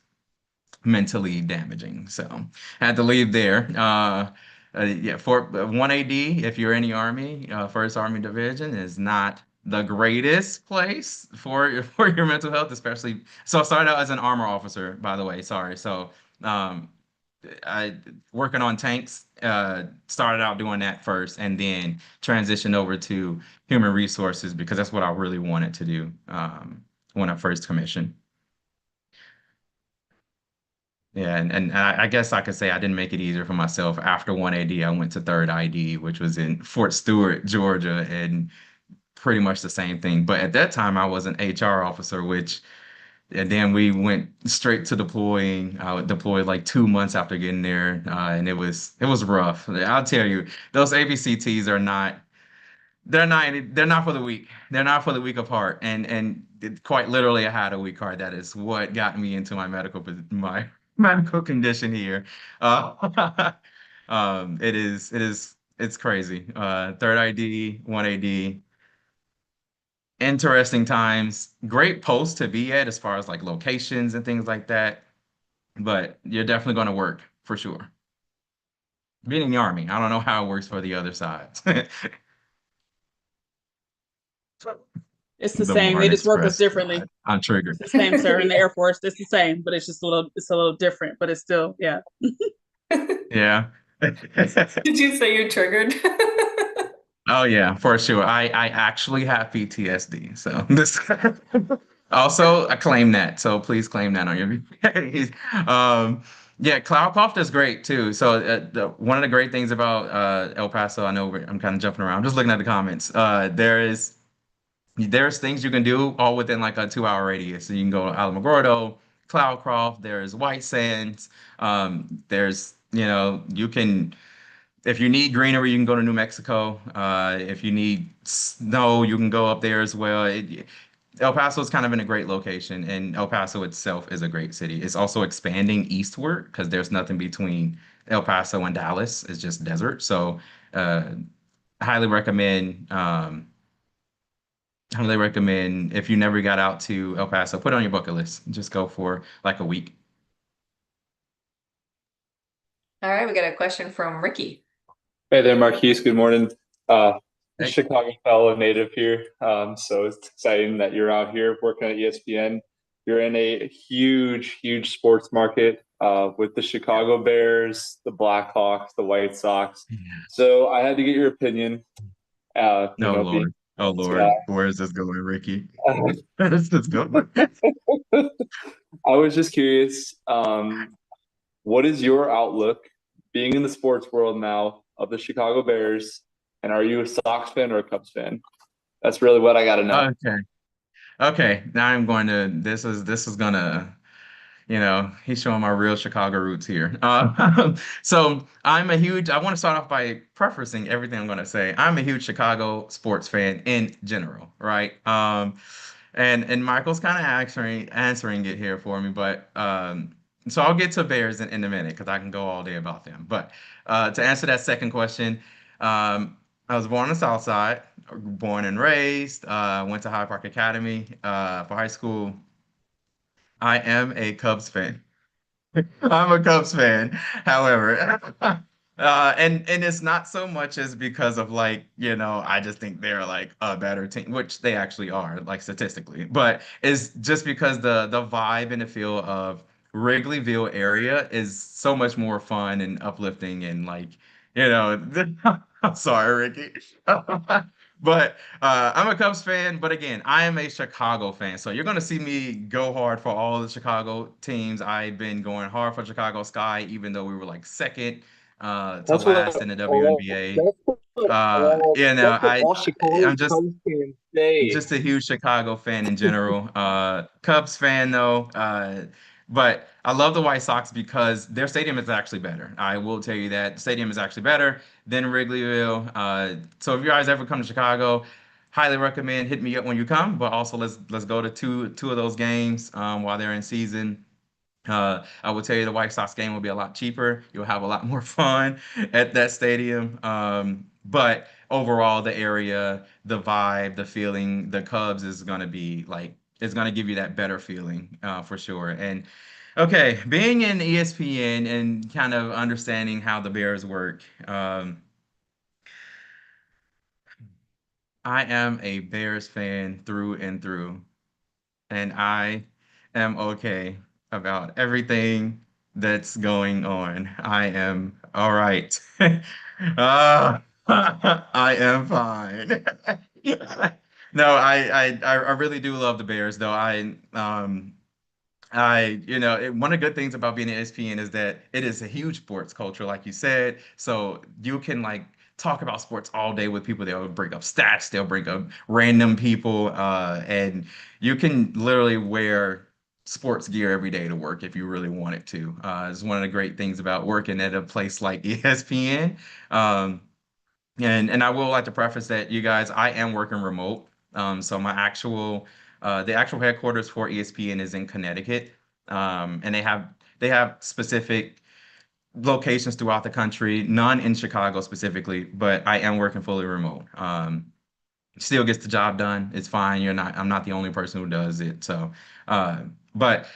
mentally damaging. So I had to leave there. Yeah, for 1AD, if you're in the Army, First Army Division is not the greatest place for for your mental health, especially. So I started out as an armor officer, by the way. Sorry. So um, I working on tanks. Started out doing that first, and then transitioned over to human resources because that's what I really wanted to do when I first commissioned. Yeah, and I guess I could say I didn't make it easier for myself. After 1AD, I went to 3rd ID, which was in Fort Stewart, Georgia, and pretty much the same thing. But at that time, I was an HR officer, which, and then we went straight to deploying. I deployed like 2 months after getting there, and it was rough. I'll tell you, those ABCTs are not. They're not for the weak. They're not for the weak of heart. Quite literally, I had a weak heart. That is what got me into my medical condition here. Uh, it's crazy. 3rd ID, 1AD, interesting times. Great post to be at as far as like locations and things like that. But you're definitely going to work for sure. Being in the Army, I don't know how it works for the other sides. It's the The same. They Warren just work us Express. differently. I'm triggered. It's the same, sir. In the Air Force, it's the same, but it's a little different, but it's still, yeah. Yeah. Did you say you're triggered? Oh yeah, for sure. I actually have PTSD. So this also I claim that. So please claim that on your VPAs. Yeah, Cloudcroft is great too. So one of the great things about El Paso, I know I'm kind of jumping around. I'm just looking at the comments. There's things you can do all within like a 2-hour radius. So you can go to Alamogordo, Cloudcroft, there's White Sands. There's, you can, if you need greenery, you can go to New Mexico. If you need snow, you can go up there as well. El Paso is kind of in a great location, and El Paso itself is a great city. It's also expanding eastward because there's nothing between El Paso and Dallas. It's just desert. So, uh, highly recommend. Highly recommend if you never got out to El Paso, put it on your bucket list. Just go for like a week. All right, we got a question from Ricky. Hey there, Marquis. Good morning. Hey. Chicago fellow native here. So it's exciting that you're out here working at ESPN. You're in a huge, huge sports market with the Chicago Bears, the Blackhawks, the White Sox. So I had to get your opinion. No, Lord. Oh, Lord. Where is this going, Ricky? Where is this going? I was just curious, what is your outlook being in the sports world now of the Chicago Bears? And are you a Sox fan or a Cubs fan? That's really what I got to know. Okay. Okay. Now I'm going to, this is gonna, he's showing my real Chicago roots here. So I want to start off by prefacing everything I'm going to say. I'm a huge Chicago sports fan in general, right? And Michael's kind of answering it here for me, but so I'll get to Bears in a minute because I can go all day about them. But to answer that second question, I was born on the South Side, born and raised, went to Hyde Park Academy for high school. I am a Cubs fan. I'm a Cubs fan. However, and it's not so much as because of like, I just think they're like a better team, which they actually are, like statistically. But it's just because the vibe and the feel of Wrigleyville area is so much more fun and uplifting and like, I'm sorry, Ricky. But I'm a Cubs fan, but again, I am a Chicago fan. So you're going to see me go hard for all the Chicago teams. I've been going hard for Chicago Sky, even though we were like second to That's last what in the WNBA. all Chicago I'm just Cubs fans say. just a huge Chicago fan in general. Cubs fan though. But I love the White Sox because their stadium is actually better. I will tell you that the stadium is actually better than Wrigleyville. So if you guys ever come to Chicago, highly recommend hit me up when you come. But also let's go to two of those games while they're in season. I will tell you the White Sox game will be a lot cheaper. You'll have a lot more fun at that stadium. But overall, the area, the vibe, the feeling, the Cubs is going to be like, it's going to give you that better feeling for sure. And okay, being in ESPN and kind of understanding how the Bears work, I am a Bears fan through and through, and I am okay about everything that's going on. I am all right. I am fine. No, I really do love the Bears, though. One of the good things about being at ESPN is that it is a huge sports culture, like you said. So you can like talk about sports all day with people. They'll bring up stats, they'll bring up random people, and you can literally wear sports gear every day to work if you really wanted to. It's one of the great things about working at a place like ESPN. Um, and I will like to preface that you guys, I am working remote. So the actual headquarters for ESPN is in Connecticut, and they have specific locations throughout the country, none in Chicago specifically, but I am working fully remote. Still gets the job done. It's fine. I'm not the only person who does it. So, uh, but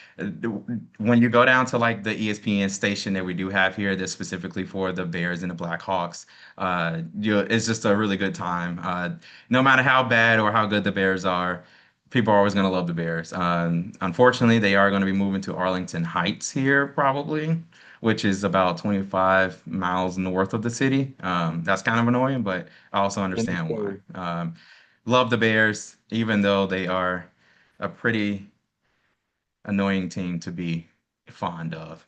when you go down to like the ESPN station that we do have here, that's specifically for the Bears and the Blackhawks, it's just a really good time. No matter how bad or how good the Bears are, people are always going to love the Bears. Unfortunately, they are going to be moving to Arlington Heights here probably, which is about 25 miles north of the city. That's kind of annoying, but I also understand why. Love the Bears, even though they are a pretty annoying team to be fond of.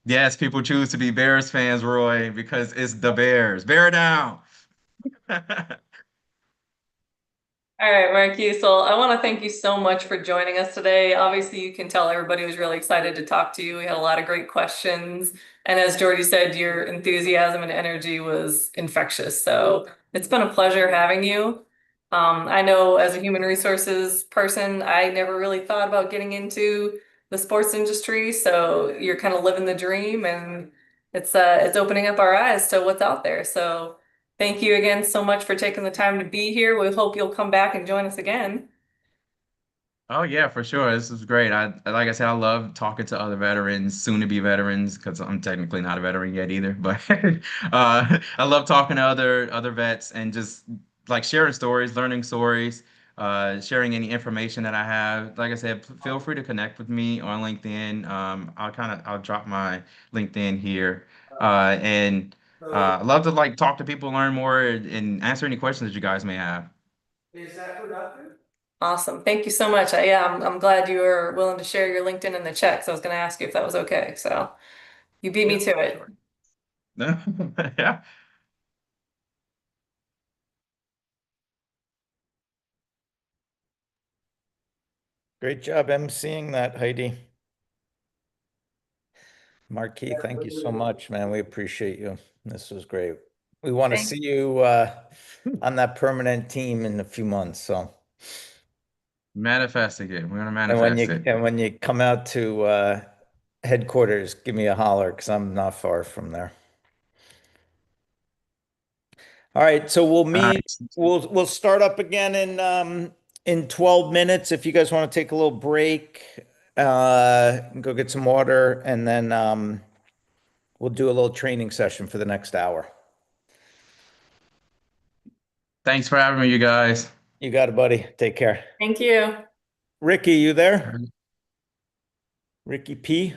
Yes, people choose to be Bears fans, Roy, because it's the Bears. Bear down. All right, Marquis. So I want to thank you so much for joining us today. Obviously, you can tell everybody was really excited to talk to you. We had a lot of great questions. And as Jordy said, your enthusiasm and energy was infectious. So it's been a pleasure having you. I know as a human resources person, I never really thought about getting into the sports industry. So you're kind of living the dream, and it's opening up our eyes to what's out there. So thank you again so much for taking the time to be here. We hope you'll come back and join us again. Oh yeah, for sure. This is great. Like I said, I love talking to other veterans, soon to be veterans, because I'm technically not a veteran yet either. But I love talking to other vets and just like sharing stories, learning stories, sharing any information that I have. Like I said, feel free to connect with me on LinkedIn. I'll drop my LinkedIn here, and I love to like talk to people, learn more, and answer any questions that you guys may have. Awesome. Thank you so much. I'm glad you were willing to share your LinkedIn in the chat, because I was going to ask you if that was okay. So you beat me Yep, to for it. sure. Yeah. Great job emceeing that, Heidi. Marquis, thank you so much, man. We appreciate you. This was great. We want to Thanks. see you on that permanent team in a few months. So, Manifesting it. We're gonna and when manifest you it. and when you come out to headquarters, give me a holler because I'm not far from there. All right, so we'll All meet. right. We'll start up again in 12 minutes. If you guys want to take a little break, go get some water, and then we'll do a little training session for the next hour. Thanks for having me, you guys. You got it, buddy. Take care. Thank you. Ricky, you there? Ricky P.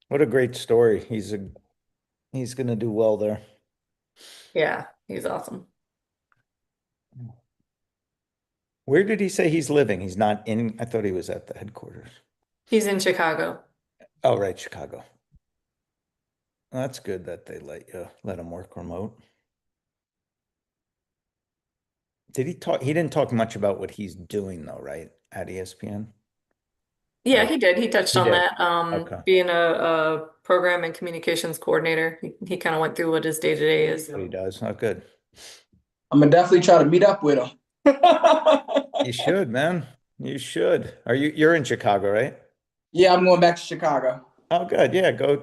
What a great story. He's gonna do well there. Yeah, he's awesome. Where did he say he's living? He's not in, I thought he was at the headquarters. He's in Chicago. Oh, right, Chicago. Well, that's good that they let him work remote. Did he talk? He didn't talk much about what he's doing though, right? At ESPN? Yeah, he did. He touched He on did. that. Okay. Being a program and communications coordinator, he kind of went through what his day-to-day is. What he does. Oh, good. I'm gonna definitely try to meet up with him. You should, man. You should. You're in Chicago, right? Yeah, I'm going back to Chicago. Oh, good. Yeah, go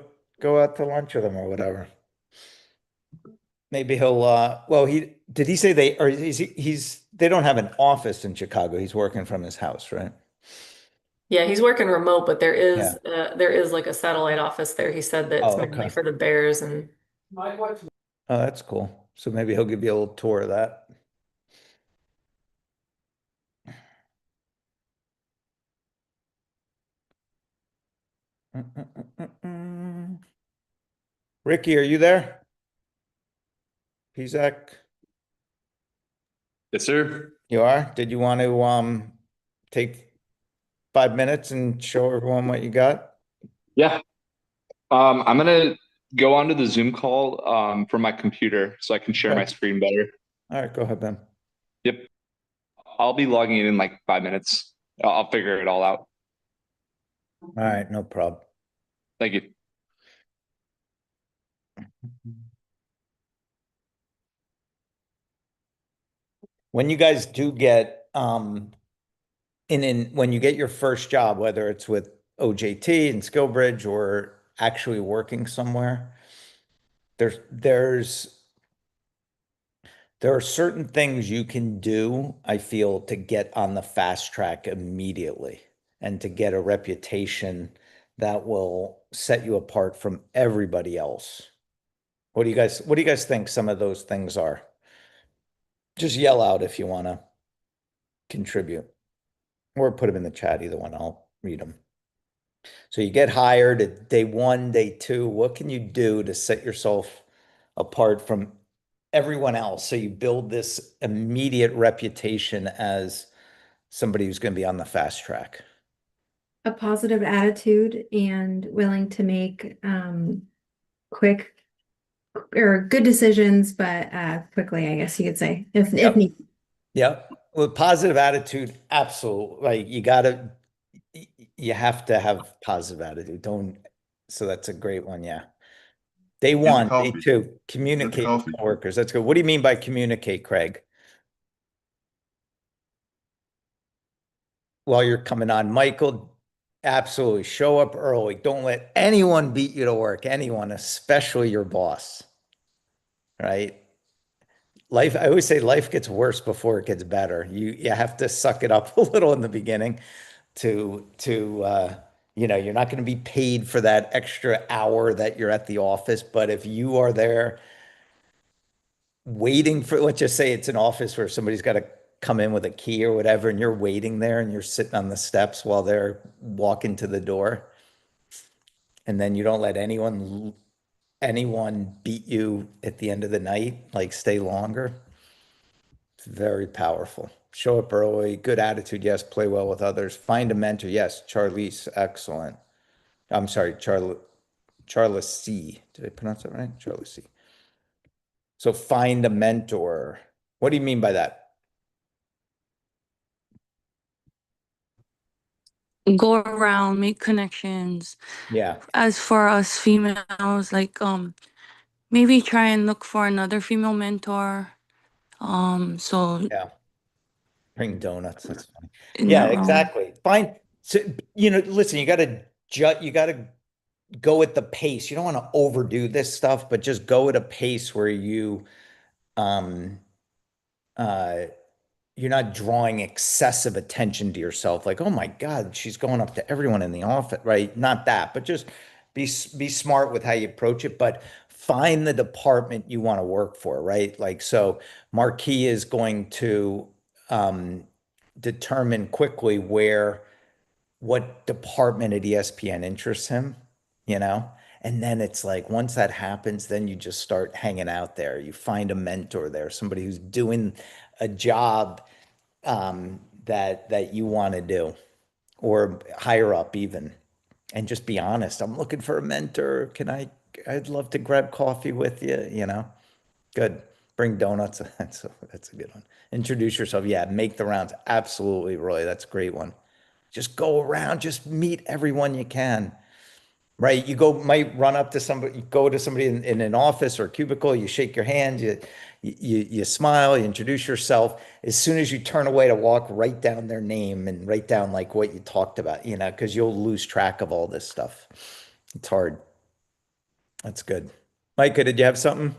out to lunch with him or whatever. maybe he'll, well, did he say they, or they don't have an office in Chicago. He's working from his house, right? Yeah, he's working remote, but Yeah. there is like a satellite office there. He said that it's Oh, mainly okay. for the Bears and Oh, that's cool. So maybe he'll give you a little tour of that. Ricky, are you there? Pizak? Yes, sir. You are? Did you want to take 5 minutes and show everyone what you got? Yeah. I'm gonna go onto the Zoom call from my computer so I can share my Okay. screen better. All right, go ahead, Ben. Yep. I'll be logging in like 5 minutes. I'll figure it all out. All right, no problem. Thank you. When you guys do get when you get your first job, whether it's with OJT and SkillBridge or actually working somewhere, there's there are certain things you can do, I feel, to get on the fast track immediately and to get a reputation that will set you apart from everybody else. What do you guys think some of those things are? Just yell out if you want to contribute or put them in the chat, either one. I'll read them. So you get hired at day one, day two. What can you do to set yourself apart from everyone else? So you build this immediate reputation as somebody who's going to be on the fast track. A positive attitude and willing to make quick or good decisions, but quickly, I guess you could say, if need. Yep. With positive attitude, absolutely. Like you have to have positive attitude. So that's a great one. Yeah. Day one, day two, communicate with coworkers. That's good. What do you mean by communicate, Craig? While you're coming on, Michael, absolutely show up early. Don't let anyone beat you to work. Anyone, especially your boss. Right? I always say life gets worse before it gets better. You have to suck it up a little in the beginning to you're not going to be paid for that extra hour that you're at the office, but if you are there waiting for, let's just say it's an office where somebody's got to come in with a key or whatever, and you're waiting there and you're sitting on the steps while they're walking to the door, and then you don't let anyone beat you at the end of the night, like stay longer. It's very powerful. Show up early, good attitude, yes, play well with others, find a mentor, yes, Charlize, excellent. I'm sorry, Charlize C. Did I pronounce that right? Charlize C. So find a mentor. What do you mean by that? Go around, make connections. Yeah. As for us females, like maybe try and look for another female mentor. So Yeah. Bring donuts. That's funny. in Yeah, that realm. exactly. Fine. So, listen, you got to go at the pace. You don't want to overdo this stuff, but just go at a pace where um, uh, you're not drawing excessive attention to yourself. Like, oh my God, she's going up to everyone in the office, right? Not that, but just be smart with how you approach it, but find the department you want to work for, right? Like, so Marquis is going to determine quickly what department at ESPN interests him, you know? And then it's like once that happens, then you just start hanging out there. You find a mentor there, somebody who's doing a job that you want to do, or higher up even, and just be honest. I'm looking for a mentor. I'd love to grab coffee with you, you know? Good. Bring donuts. That's a good one. Introduce yourself. Yeah, make the rounds. Absolutely, Roy. That's a great one. Just go around, just meet everyone you can. Right? Might run up to somebody, you go to somebody in an office or a cubicle, you shake your hand, you smile, you introduce yourself. As soon as you turn away to walk, write down their name and write down like what you talked about, because you'll lose track of all this stuff. It's hard. That's good. Micah, did you have something?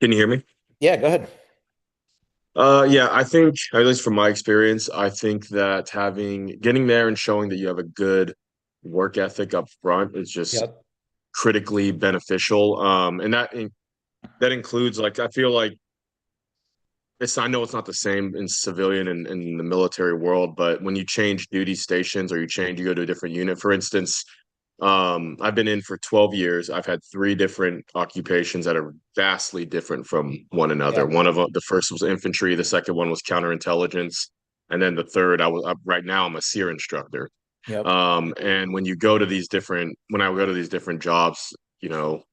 Can you hear me? Yeah, go ahead. Yeah, I think, at least from my experience, I think that getting there and showing that you have a good work ethic up front is just Yep. critically beneficial. And that includes, like, I feel like I know it's not the same in civilian and in the military world, but when you change duty stations or you go to a different unit, for instance, I've been in for 12 years. I've had three different occupations that are vastly different from one another. Yep. One of them, the first was infantry, the second one was counterintelligence, and then the third, right now I'm a SEER instructor. Yep. And when I go to these different jobs, you know,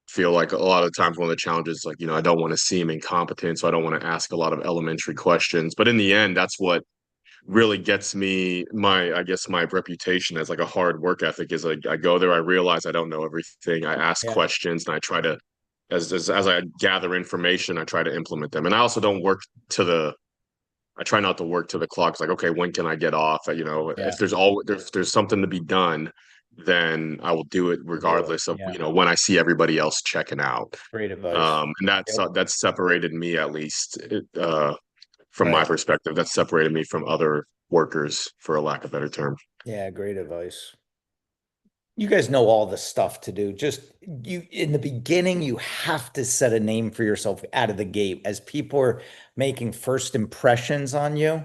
feel like a lot of times one of the challenges, like, I don't want to seem incompetent, so I don't want to ask a lot of elementary questions. But in the end, that's what really gets me I guess my reputation as like a hard work ethic is like I go there, I realize I don't know everything. I ask Yeah. questions and I try to as I gather information, I try to implement them. And I also don't work to the I try not to work to the clock. It's like, okay, when can I get off? Yeah. If there's something to be done, then I will do it regardless of, Yeah. when I see everybody else checking out. Great advice. And that's separated me, at least, from my Right. perspective. That's separated me from other workers, for a lack of a better term. Yeah, great advice. You guys know all the stuff to do. Just in the beginning, you have to set a name for yourself out of the gate. As people are making first impressions on you,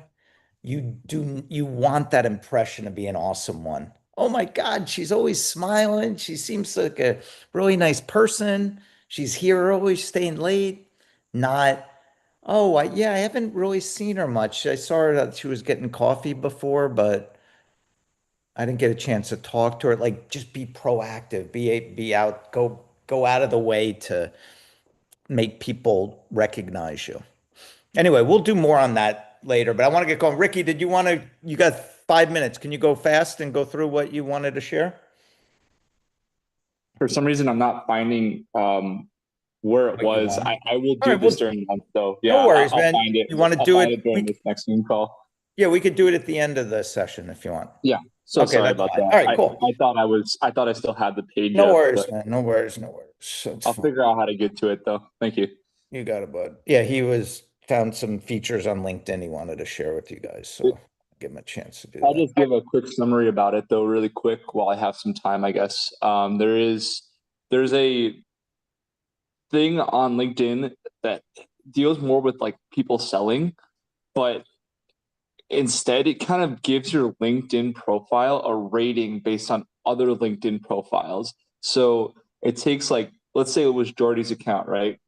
you want that impression to be an awesome one. Oh my God, she's always smiling. She seems like a really nice person. She's here always staying late. Not, oh, yeah, I haven't really seen her much. I saw her that she was getting coffee before, but I didn't get a chance to talk to her. Like, just be proactive, be out, go out of the way to make people recognize you. Anyway, we'll do more on that later, but I want to get going. Ricky, you got 5 minutes. Can you go fast and go through what you wanted to share? For some reason, I'm not finding where it What you was. wanted? I will All do right, this well, during lunch, though. no Yeah, worries, I'll man. find it. You want to I'll do find it? it during this next Zoom call. Yeah, we could do it at the end of the session if you want. Yeah. So Okay, sorry that's about fine. that. All right, cool. I thought I still had the page No up, worries, but man. No worries, no worries. So it's I'll fine. figure out how to get to it, though. Thank you. You got it, bud. Yeah, found some features on LinkedIn he wanted to share with you guys. So give him a chance to do I'll that. just give a quick summary about it, though, really quick while I have some time, I guess. There's a thing on LinkedIn that deals more with like people selling, but instead it kind of gives your LinkedIn profile a rating based on other LinkedIn profiles. So it takes, like, let's say it was Jordy's account, right?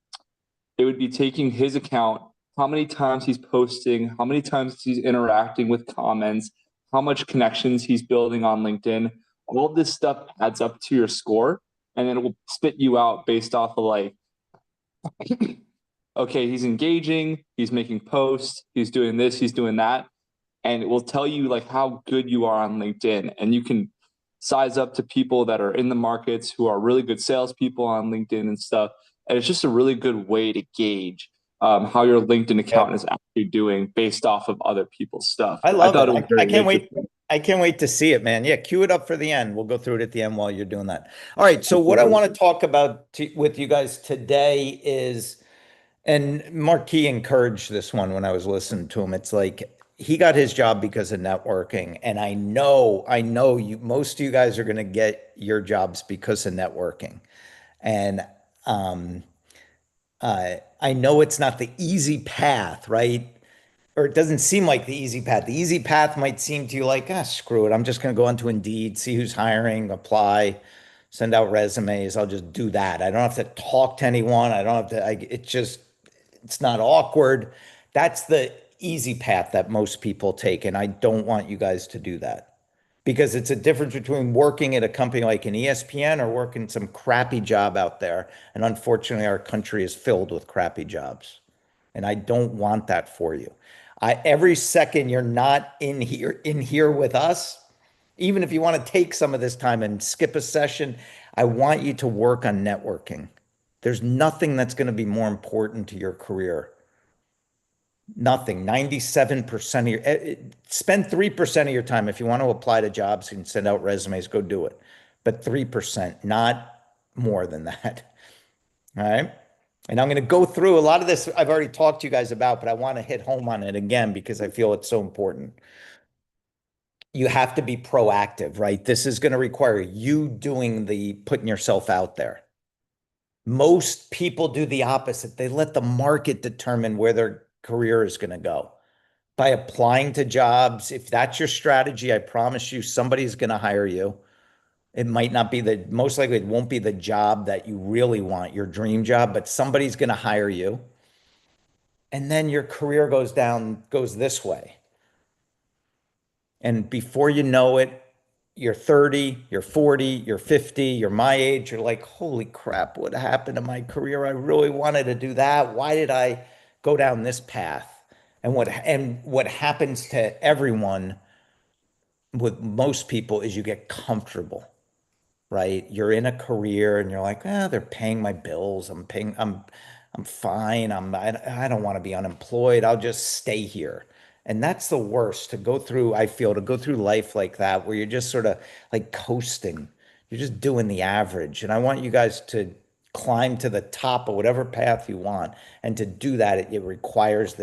It would be taking his account, how many times he's posting, how many times he's interacting with comments, how much connections he's building on LinkedIn. All of this stuff adds up to your score, and then it will spit you out based off of like, okay, he's engaging, he's making posts, he's doing this, he's doing that. And it will tell you like how good you are on LinkedIn. And you can size up to people that are in the markets who are really good salespeople on LinkedIn and stuff. And it's just a really good way to gauge how your LinkedIn account is actually doing based off of other people's stuff. I love thought it. it was very I can't wait. interesting. I can't wait to see it, man. Yeah, cue it up for the end. We'll go through it at the end while you're doing that. All right. So what I want to talk about with you guys today is, and Marquis encouraged this one when I was listening to him. It's like he got his job because of networking, and I know most of you guys are going to get your jobs because of networking, and I know it's not the easy path, right? Or it doesn't seem like the easy path. The easy path might seem to you like, screw it. I'm just going to go onto Indeed, see who's hiring, apply, send out resumes. I'll just do that. I don't have to talk to anyone. I don't have to, it's not awkward. That's the easy path that most people take. And I don't want you guys to do that because it's a difference between working at a company like an ESPN or working some crappy job out there. And unfortunately, our country is filled with crappy jobs. And I don't want that for you. Every second you're not in here with us, even if you want to take some of this time and skip a session, I want you to work on networking. There's nothing that's going to be more important to your career. Nothing. 97% of spend 3% of your time. If you want to apply to jobs and send out resumes, go do it. But 3%, not more than that. All right. And I'm going to go through a lot of this I've already talked to you guys about, but I want to hit home on it again because I feel it's so important. You have to be proactive, right? This is going to require you doing the putting yourself out there. Most people do the opposite. They let the market determine where their career is going to go. By applying to jobs, if that's your strategy, I promise you somebody's going to hire you. It might not be most likely it won't be the job that you really want, your dream job, but somebody's going to hire you. And then your career goes this way. And before you know it, you're 30, you're 40, you're 50, you're my age. You're like, holy crap, what happened to my career? I really wanted to do that. Why did I go down this path? And what happens to everyone, with most people, is you get comfortable, right? You're in a career and you're like, they're paying my bills. I'm fine. I don't want to be unemployed. I'll just stay here. And that's the worst, to go through, I feel, to go through life like that, where you're just sort of like coasting. You're just doing the average. And I want you guys to climb to the top of whatever path you want. And to do that, it requires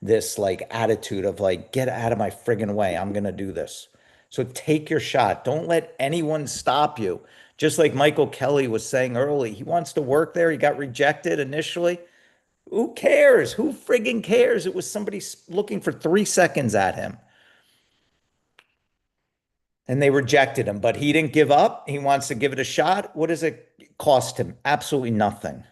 this like attitude of like, get out of my friggin' way. I'm going to do this. So take your shot. Don't let anyone stop you. Just like Michael Kelly was saying early, he wants to work there. He got rejected initially. Who cares? Who friggin' cares? It was somebody looking for 3 seconds at him. And they rejected him, but he didn't give up. He wants to give it a shot. What does it cost him? Absolutely nothing.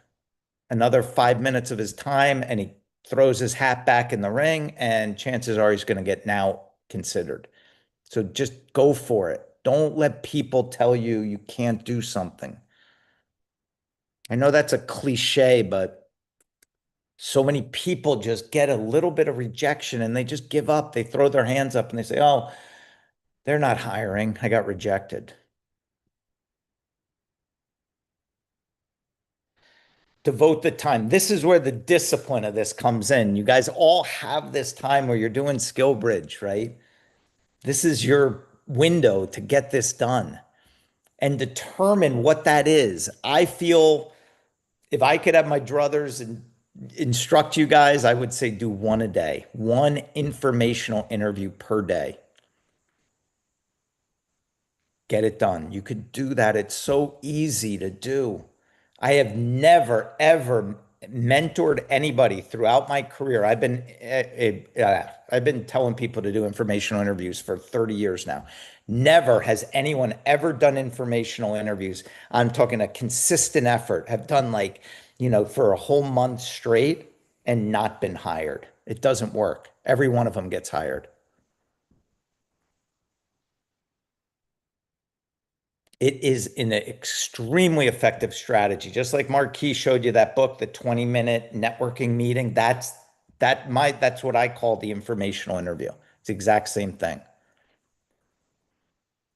Another 5 minutes of his time, and he throws his hat back in the ring, and chances are he's going to get now considered. So just go for it. Don't let people tell you you can't do something. I know that's a cliche, but so many people just get a little bit of rejection and they just give up. They throw their hands up and they say, oh, they're not hiring. I got rejected. Devote the time. This is where the discipline of this comes in. You guys all have this time where you're doing SkillBridge, right? This is your window to get this done and determine what that is. I feel if I could have my druthers and instruct you guys, I would say do one a day, one informational interview per day. Get it done. You could do that. It's so easy to do. I have never, ever mentored anybody throughout my career. I've been telling people to do informational interviews for 30 years now. Never has anyone ever done informational interviews. I'm talking a consistent effort, have done like, for a whole month straight and not been hired. It doesn't work. Every one of them gets hired. It is an extremely effective strategy. Just like Marquis showed you that book, the 20-minute networking meeting, that's what I call the informational interview. It's the exact same thing.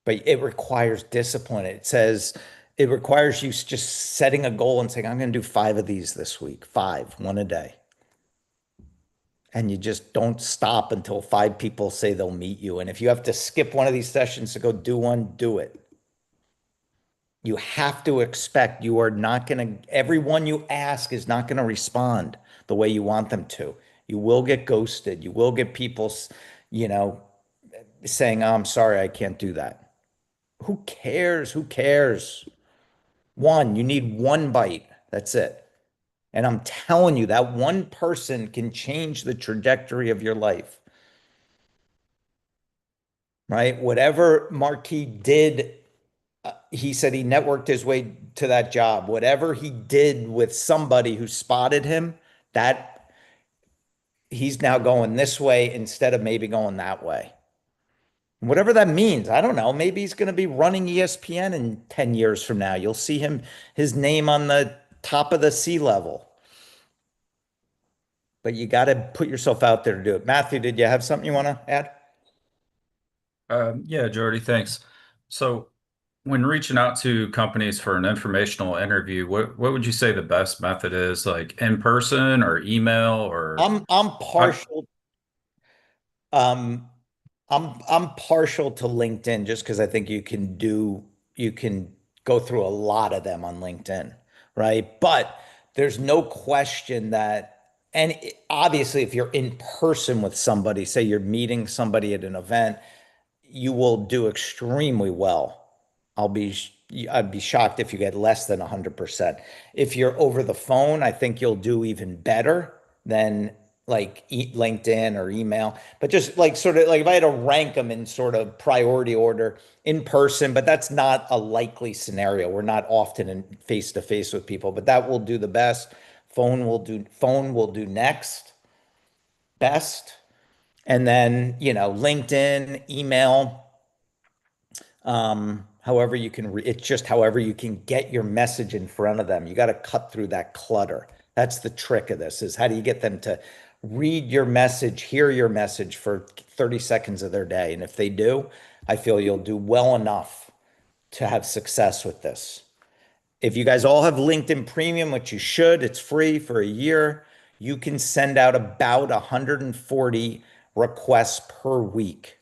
But it requires discipline. It requires you just setting a goal and saying, I'm going to do 5 of these this week, 5, one a day. And you just don't stop until 5 people say they'll meet you. And if you have to skip one of these sessions to go do one, do it. You have to expect you are not going to, everyone you ask is not going to respond the way you want them to. You will get ghosted. You will get people, saying, oh, I'm sorry, I can't do that. Who cares? Who cares? You need one bite. That's it. And I'm telling you, that one person can change the trajectory of your life. Right? Whatever Marquis did, he said he networked his way to that job. Whatever he did with somebody who spotted him, that he's now going this way instead of maybe going that way. Whatever that means, I don't know. Maybe he's going to be running ESPN in 10 years from now. You'll see his name on the top of the sea level. But you got to put yourself out there to do it. Matthew, did you have something you want to add? Yeah, Jordy, thanks. So when reaching out to companies for an informational interview, what would you say the best method is? Like in person or email or I'm partial. I'm partial to LinkedIn just because I think you can go through a lot of them on LinkedIn, right? But there's no question that, and obviously, if you're in person with somebody, say you're meeting somebody at an event, you will do extremely well. I'd be shocked if you get less than 100%. If you're over the phone, I think you'll do even better than like LinkedIn or email. But just like sort of like if I had to rank them in sort of priority order, in person, but that's not a likely scenario. We're not often in face to face with people, but that will do the best. Phone will do next best. And then, LinkedIn, email, however you can, it's just however you can get your message in front of them. You got to cut through that clutter. That's the trick of this, is how do you get them to read your message, hear your message for 30 seconds of their day? And if they do, I feel you'll do well enough to have success with this. If you guys all have LinkedIn Premium, which you should, it's free for a year, you can send out about 140 requests per week.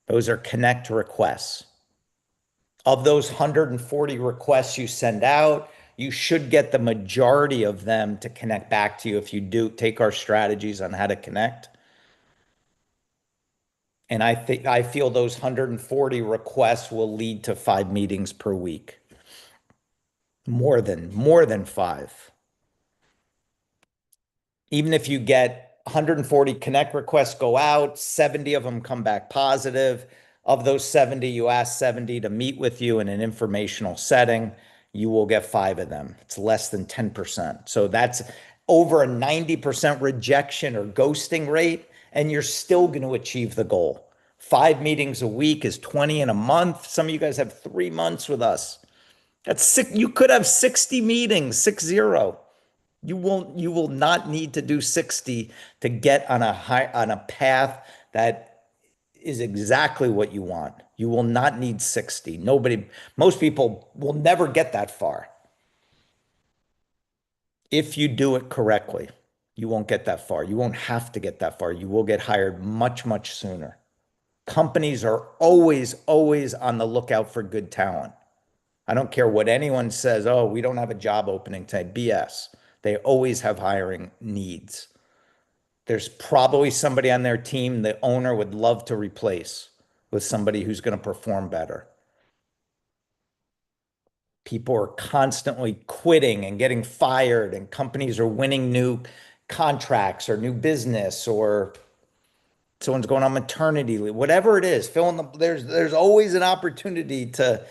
Those are connect requests. Of those 140 requests you send out, you should get the majority of them to connect back to you if you do take our strategies on how to connect. And I feel those 140 requests will lead to 5 meetings per week. More than 5. Even if you get 140 connect requests go out, 70 of them come back positive. Of those 70, you ask 70 to meet with you in an informational setting, you will get 5 of them. It's less than 10%. So that's over a 90% rejection or ghosting rate, and you're still going to achieve the goal. 5 meetings a week is 20 in a month. Some of you guys have 3 months with us. That's six. You could have 60 meetings, 60. You will not need to do 60 to get on a path that is exactly what you want. You will not need 60. Most people will never get that far. If you do it correctly, you won't get that far. You won't have to get that far. You will get hired much, much sooner. Companies are always, always on the lookout for good talent. I don't care what anyone says. Oh, we don't have a job opening today. BS. They always have hiring needs. There's probably somebody on their team the owner would love to replace with somebody who's going to perform better. People are constantly quitting and getting fired, and companies are winning new contracts or new business, or someone's going on maternity leave, whatever it is. There's always an opportunity to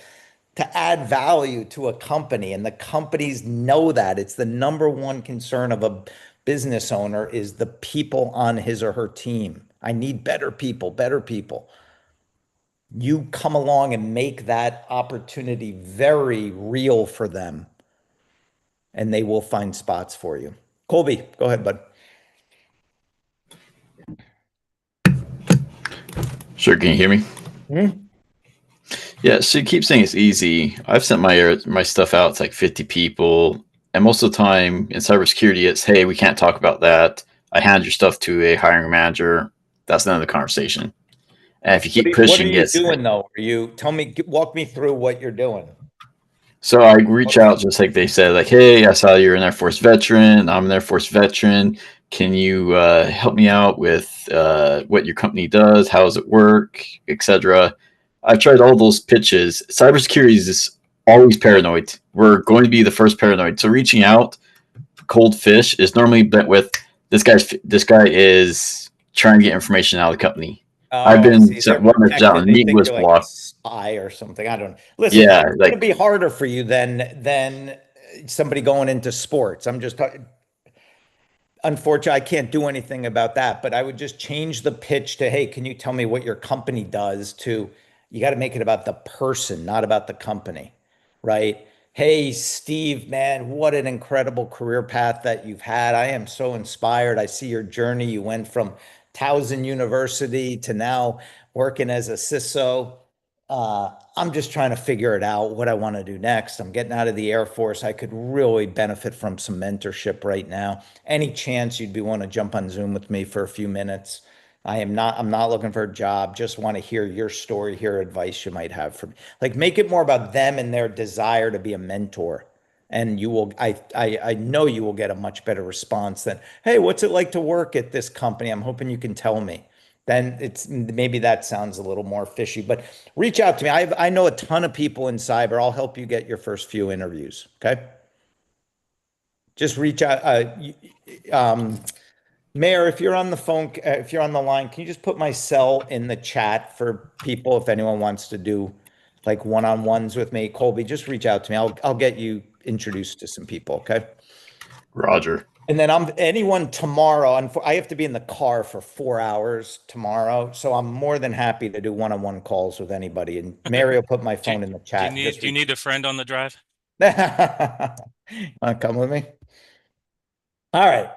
add value to a company, and the companies know that. It's the number one concern of a business owner is the people on his or her team. I need better people, better people. You come along and make that opportunity very real for them, and they will find spots for you. Colby, go ahead, bud. Sure, can you hear me? Mm-hmm. Yeah, so you keep saying it's easy. I've sent my stuff out to like 50 people, and most of the time in cybersecurity, it's, hey, we can't talk about that. I hand your stuff to a hiring manager. That's the end of the conversation. And if you keep What are pushing you it, doing though? Walk me through what you're doing. so I reach out just like they said, like, hey, I saw you're an Air Force veteran. I'm an Air Force veteran. Can you help me out with what your company does? How does it work, etc. I've tried all those pitches. Cybersecurity is always paranoid. We're going to be the first paranoid. So reaching out cold fish is normally met with this guy is trying to get information out of the company. I've Oh, I been see. They're one that's down protected. and They meeting think was you're like a blocked. spy or something. I don't know. Listen, Yeah, it's going to be harder for you than somebody going into sports. I'm just talking. Unfortunately, I can't do anything about that, but I would just change the pitch to, hey, can you tell me what your company does, to you got to make it about the person, not about the company, right? Hey, Steve, man, what an incredible career path that you've had. I am so inspired. I see your journey. You went from Towson University to now working as a CISO. I'm just trying to figure it out what I want to do next. I'm getting out of the Air Force. I could really benefit from some mentorship right now. Any chance you'd be want to jump on Zoom with me for a few minutes? I'm not looking for a job. Just want to hear your story, hear advice you might have for me. Like, make it more about them and their desire to be a mentor and you will, I know you will get a much better response than, hey, what's it like to work at this company? I'm hoping you can tell me. Then it's maybe that sounds a little more fishy, but reach out to me. I know a ton of people in cyber. I'll help you get your first few interviews. Okay. Just reach out. Mayor, if you're on the phone, if you're on the line, can you just put my cell in the chat for people if anyone wants to do like one-on-ones with me? Colby, just reach out to me. I'll get you introduced to some people, okay? Roger. And then anyone tomorrow, and I have to be in the car for 4 hours tomorrow, so I'm more than happy to do one-on-one calls with anybody. And Mary will put my phone in the chat. Do you need a friend on the drive? Want to come with me? All right.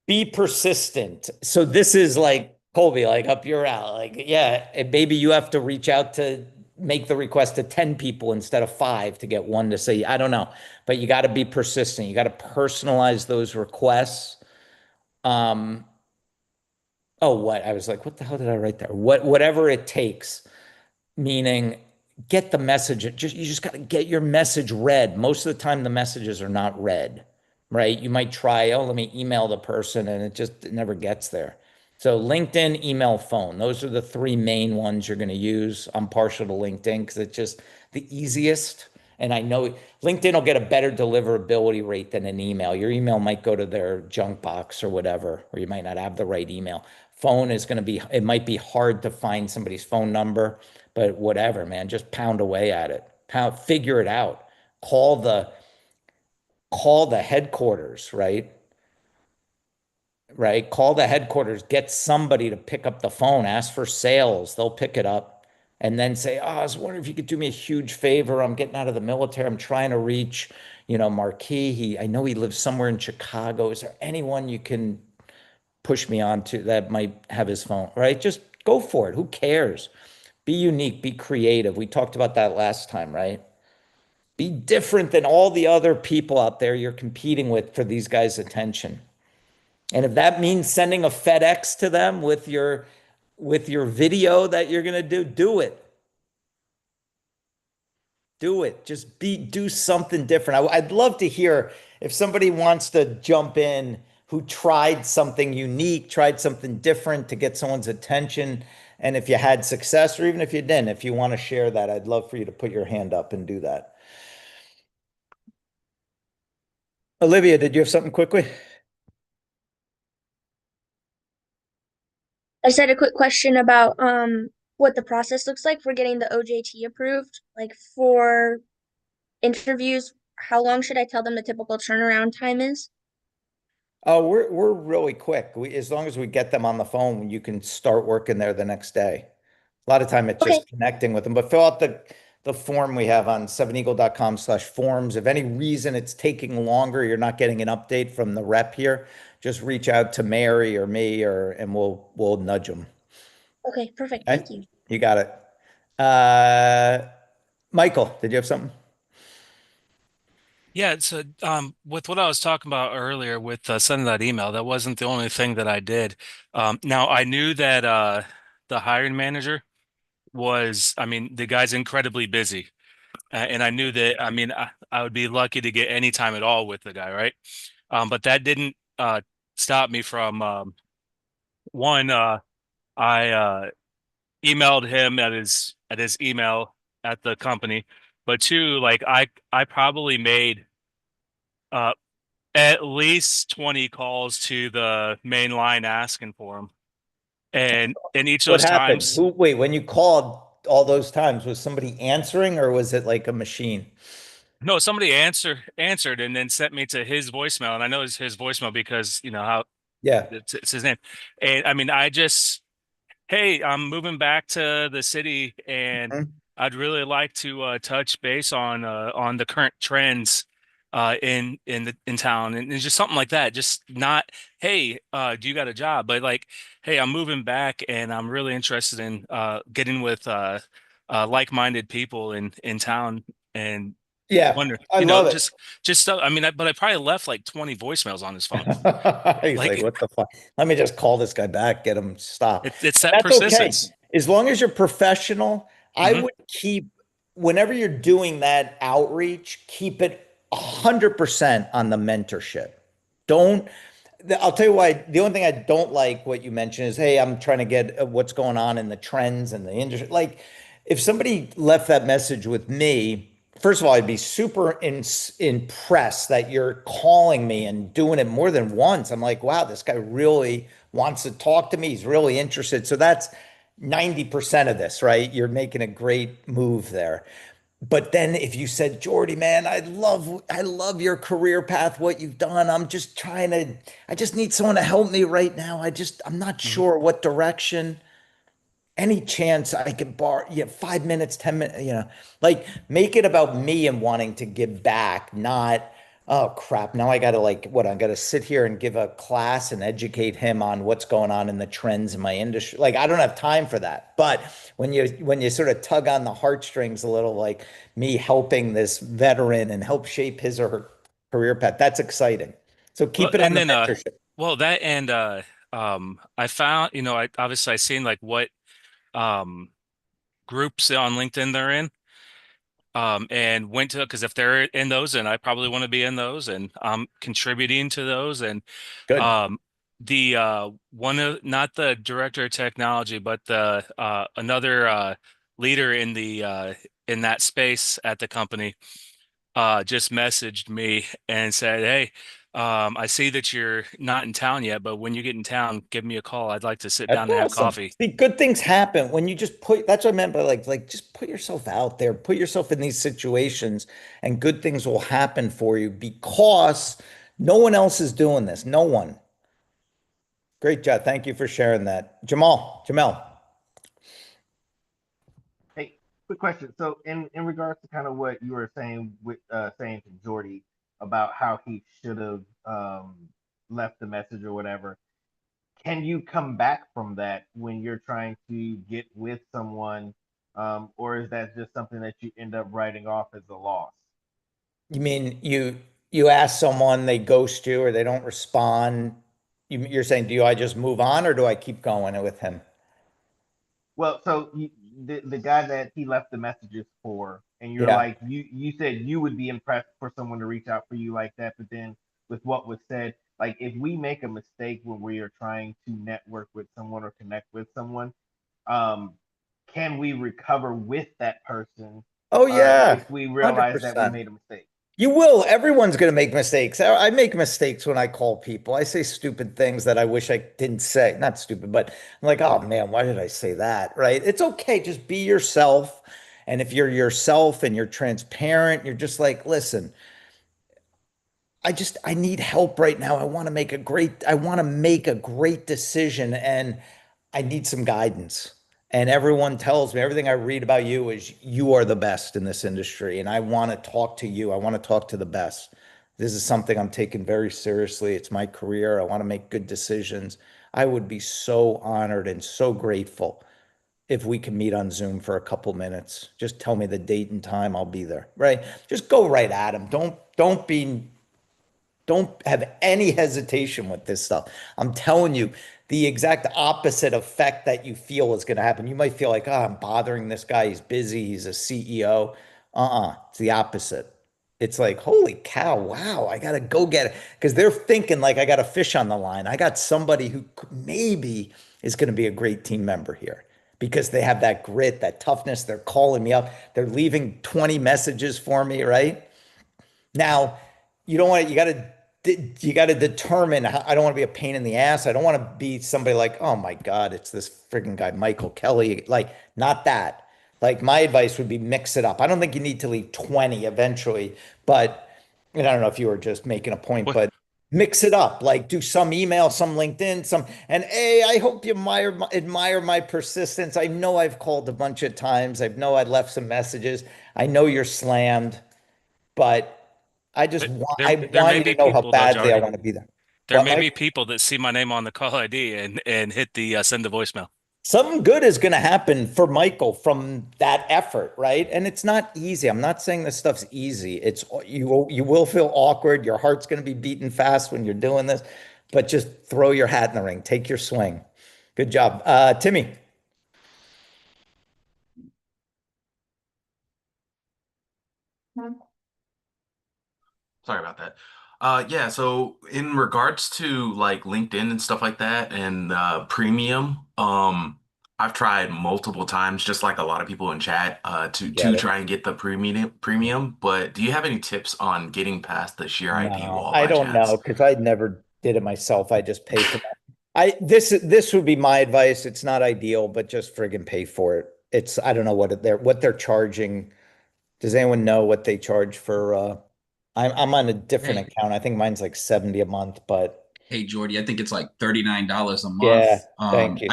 Be persistent. So this is like Colby, like up your alley. Like, yeah, maybe you have to reach out to make the request to 10 people instead of 5 to get one to say, I don't know. But you got to be persistent. You got to personalize those requests. Oh, what? I was like, what the hell did I write there? Whatever it takes, meaning get the message. You just got to get your message read. Most of the time, the messages are not read, right? You might try, oh, let me email the person, and it never gets there. So LinkedIn, email, phone. Those are the 3 main ones you're going to use. I'm partial to LinkedIn because it's just the easiest. And I know LinkedIn will get a better deliverability rate than an email. Your email might go to their junk box or whatever, or you might not have the right email. Phone is going to be, it might be hard to find somebody's phone number, but whatever, man, just pound away at it. Figure it out. Call the headquarters, right? Right? Call the headquarters, get somebody to pick up the phone, ask for sales, they'll pick it up, and then say, oh, I was wondering if you could do me a huge favor. I'm getting out of the military. I'm trying to reach, Marquis. I know he lives somewhere in Chicago. Is there anyone you can push me on to that might have his phone, right? Just go for it. Who cares? Be unique, be creative. We talked about that last time, right? Be different than all the other people out there you're competing with for these guys' attention. And if that means sending a FedEx to them with your video that you're going to do it. Do it. Just do something different. I'd love to hear if somebody wants to jump in who tried something unique, tried something different to get someone's attention. And if you had success, or even if you didn't, if you want to share that, I'd love for you to put your hand up and do that. Olivia, did you have something quickly? I just had a quick question about what the process looks like for getting the OJT approved. Like for interviews, how long should I tell them the typical turnaround time is? Oh, we're really quick. As long as we get them on the phone, you can start working there the next day. A lot of time it's just connecting with them, but fill out the form we have on 7eagle.com/forms. If any reason it's taking longer, you're not getting an update from the rep here, just reach out to Mary or me, and we'll nudge them. Okay, perfect. Thank you. You got it. Michael, did you have something? Yeah, so with what I was talking about earlier with sending that email, that wasn't the only thing that I did. Now I knew that the hiring manager the guy's incredibly busy. And I knew that, I would be lucky to get any time at all with the guy, right? But that didn't stop me from one, I emailed him at his email at the company, but 2, like I probably made at least 20 calls to the main line asking for him. And in each of What those happened? times, Wait, when you called all those times, was somebody answering or was it like a machine? no, somebody answered and then sent me to his voicemail, and I know it's his voicemail because you know how Yeah. it's his name. And I just, hey, I'm moving back to the city, and I'd really like to touch base on the current trends in town, and it's just something like that. Just not, hey, do you got a job? But like, hey, I'm moving back, and I'm really interested in getting with like-minded people in town, and Yeah, wonder, I love it. just stuff. But I probably left like 20 voicemails on his phone. He's like, what the fuck? Let me just call this guy back, get him stopped. It's that That's okay. persistence. As long as you're professional, I would keep, whenever you're doing that outreach, keep it 100% on the mentorship. Don't, I'll tell you why. The only thing I don't like what you mentioned is, hey, I'm trying to get what's going on in the trends and the industry. Like, if somebody left that message with me, first of all, I'd be super impressed that you're calling me and doing it more than once. I'm like, wow, this guy really wants to talk to me. He's really interested. So that's 90% of this, right? You're making a great move there. But then if you said, Jordy, man, I love your career path, what you've done. I just need someone to help me right now. I'm not sure what direction. Any chance I could borrow, 5 minutes, 10 minutes, like make it about me and wanting to give back, not, oh crap, now I gotta I gotta sit here and give a class and educate him on what's going on in the trends in my industry. Like, I don't have time for that. But when you sort of tug on the heartstrings a little, like me helping this veteran and help shape his or her career path, that's exciting. So Well, keep it on and the then mentorship. well, that and I found, I obviously I seen like what um groups on LinkedIn they're in. And went to, because if they're in those, and I probably want to be in those, and I'm contributing to those. And Good. the one of, not the director of technology, but the another leader in that space at the company just messaged me and said, "Hey, I see that you're not in town yet, but when you get in town, give me a call. I'd like to sit That's down and have awesome. coffee." See, good things happen when you just put, that's what I meant by like just put yourself out there, put yourself in these situations, and good things will happen for you because no one else is doing this. No one. Great job. Thank you for sharing that. Jamel. Hey, quick question. So in regards to kind of what you were saying with saying to Jordy about how he should have left the message or whatever, can you come back from that when you're trying to get with someone, or is that just something that you end up writing off as a loss? You mean you ask someone, they ghost you or they don't respond. You're saying, do I just move on or do I keep going with him? Well, so the guy that he left the messages for, and you're Yeah. like, you said you would be impressed for someone to reach out for you like that, but then with what was said, like if we make a mistake when we are trying to network with someone or connect with someone, um, can we recover with that person Oh yeah. if we realize that we 100%. made a mistake? You will. Everyone's going to make mistakes. I make mistakes when I call people. I say stupid things that I wish I didn't say. Not stupid, but I'm like, oh man, why did I say that? Right? It's okay. Just be yourself. And if you're yourself and you're transparent, you're just like, listen, I need help right now. I want to make a great decision and I need some guidance. And everyone tells me everything I read about you is you are the best in this industry. And I want to talk to you. I want to talk to the best. This is something I'm taking very seriously. It's my career. I want to make good decisions. I would be so honored and so grateful if we can meet on Zoom for a couple minutes. Just tell me the date and time. I'll be there. Right? Just go right at them. Don't have any hesitation with this stuff. I'm telling you, the exact opposite effect that you feel is going to happen. You might feel like, oh, I'm bothering this guy. He's busy. He's a CEO. It's the opposite. It's like, holy cow, wow, I got to go get it. Because they're thinking like I got a fish on the line. I got somebody who maybe is going to be a great team member here because they have that grit, that toughness. They're calling me up. They're leaving 20 messages for me, right? Now, you don't want to, you got to determine, I don't want to be a pain in the ass. I don't want to be somebody like, oh my God, it's this freaking guy, Michael Kelly. Like, not that. Like, my advice would be mix it up. I don't think you need to leave 20 eventually, but and I don't know if you were just making a point, What? but mix it up. Like, do some email, some LinkedIn, and hey, I hope you admire my persistence. I know I've called a bunch of times. I know I left some messages. I know you're slammed, but But I there want may you to be know how people though, badly I Jardy. want to be there. There What, may Mike? be people that see my name on the call ID and hit the send the voicemail. Something good is going to happen for Michael from that effort, right? And it's not easy. I'm not saying this stuff's easy. You will feel awkward. Your heart's going to be beating fast when you're doing this, but just throw your hat in the ring. Take your swing. Good job. Timmy. Sorry about that. Yeah, so in regards to like LinkedIn and stuff like that and premium, I've tried multiple times, just like a lot of people in chat, to Get it? try and get the premium. But do you have any tips on getting past the sheer IP No, wall I by don't know chance? because I never did it myself. I just pay for that. This would be my advice. It's not ideal, but just friggin' pay for it. It's I don't know what they're charging. Does anyone know what they charge for I'm on a different Hey, account. I think mine's like 70 a month, but hey, Jordy, I think it's like $39 a month. yeah, thank you.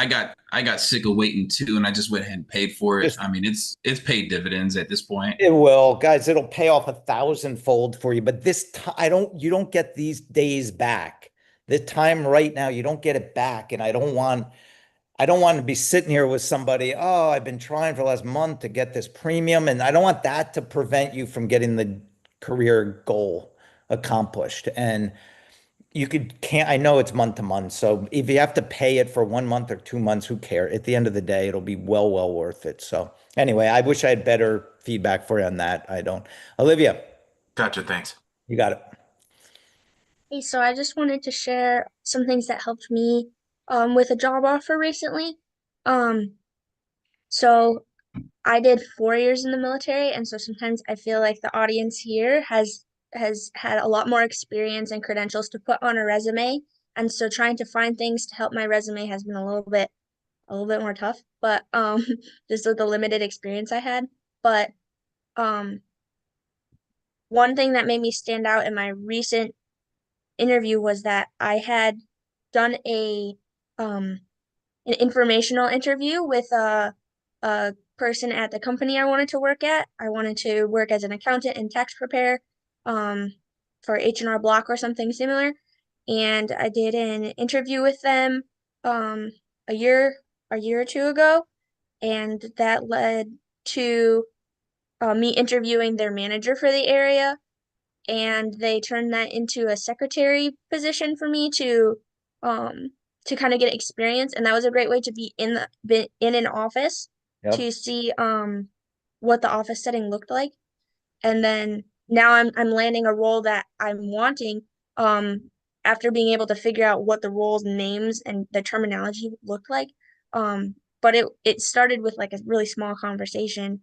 I got sick of waiting too, and I just went ahead and paid for it. Just I mean, it's paid dividends at this point. it will, guys, it'll pay off 1,000-fold for you, but this time you don't get these days back. The time right now, you don't get it back, and I don't want to be sitting here with somebody, oh, I've been trying for the last month to get this premium, and I don't want that to prevent you from getting the career goal accomplished. And can't, I know it's month to month. So if you have to pay it for 1 month or 2 months, who cares? At the end of the day, it'll be well worth it. So anyway, I wish I had better feedback for you on that. I don't. Olivia, Gotcha, thanks. you got it. Hey, so I just wanted to share some things that helped me with a job offer recently. Um, so I did 4 years in the military, and so sometimes I feel like the audience here has had a lot more experience and credentials to put on a resume. And so trying to find things to help my resume has been a little bit more tough, but just with the limited experience I had. But um one thing that made me stand out in my recent interview was that I had done an informational interview with a person at the company I wanted to work at. I wanted to work as an accountant and tax preparer for H&R Block or something similar. And I did an interview with them um, a year or two ago, and that led to me interviewing their manager for the area, and they turned that into a secretary position for me um to kind of get experience, and that was a great way to be in an office Yep. to see what the office setting looked like. And then now I'm landing a role that I'm wanting after being able to figure out what the roles names and the terminology looked like. But it started with like a really small conversation,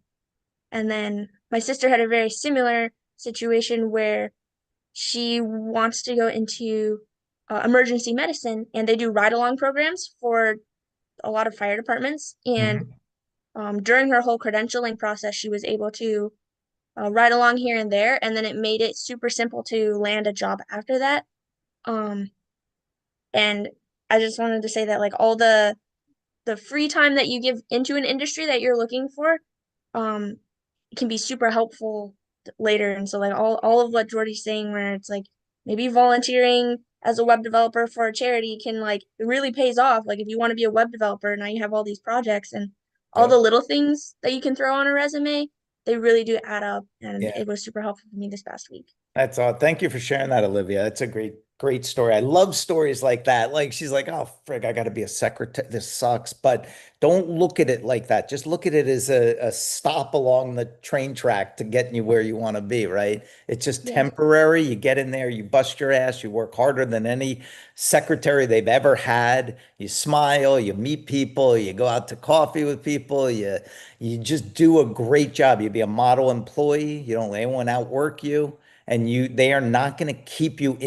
and then my sister had a very similar situation where she wants to go into emergency medicine, and they do ride along programs for a lot of fire departments. And Mhm. during her whole credentialing process, she was able to ride along here and there, and then it made it super simple to land a job after that. Um, and I just wanted to say that like all the free time that you give into an industry that you're looking for, um, can be super helpful later. And so like all of what Jordy's saying, where it's like maybe volunteering as a web developer for a charity can like it really pays off. Like if you want to be a web developer, now you have all these projects and all the Yep. little things that you can throw on a resume, they really do add up. And Yeah. it was super helpful for me this past week. That's all. Thank you for sharing that, Olivia. That's a great story. I love stories like that. Like she's like, oh, frig, I got to be a secretary. This sucks. But don't look at it like that. Just look at it as a stop along the train track to getting you where you want to be, right? It's just Yeah. temporary. You get in there, you bust your ass, you work harder than any secretary they've ever had. You smile, you meet people, you go out to coffee with people, you just do a great job. You be a model employee. You don't let anyone outwork you, and they are not going to keep you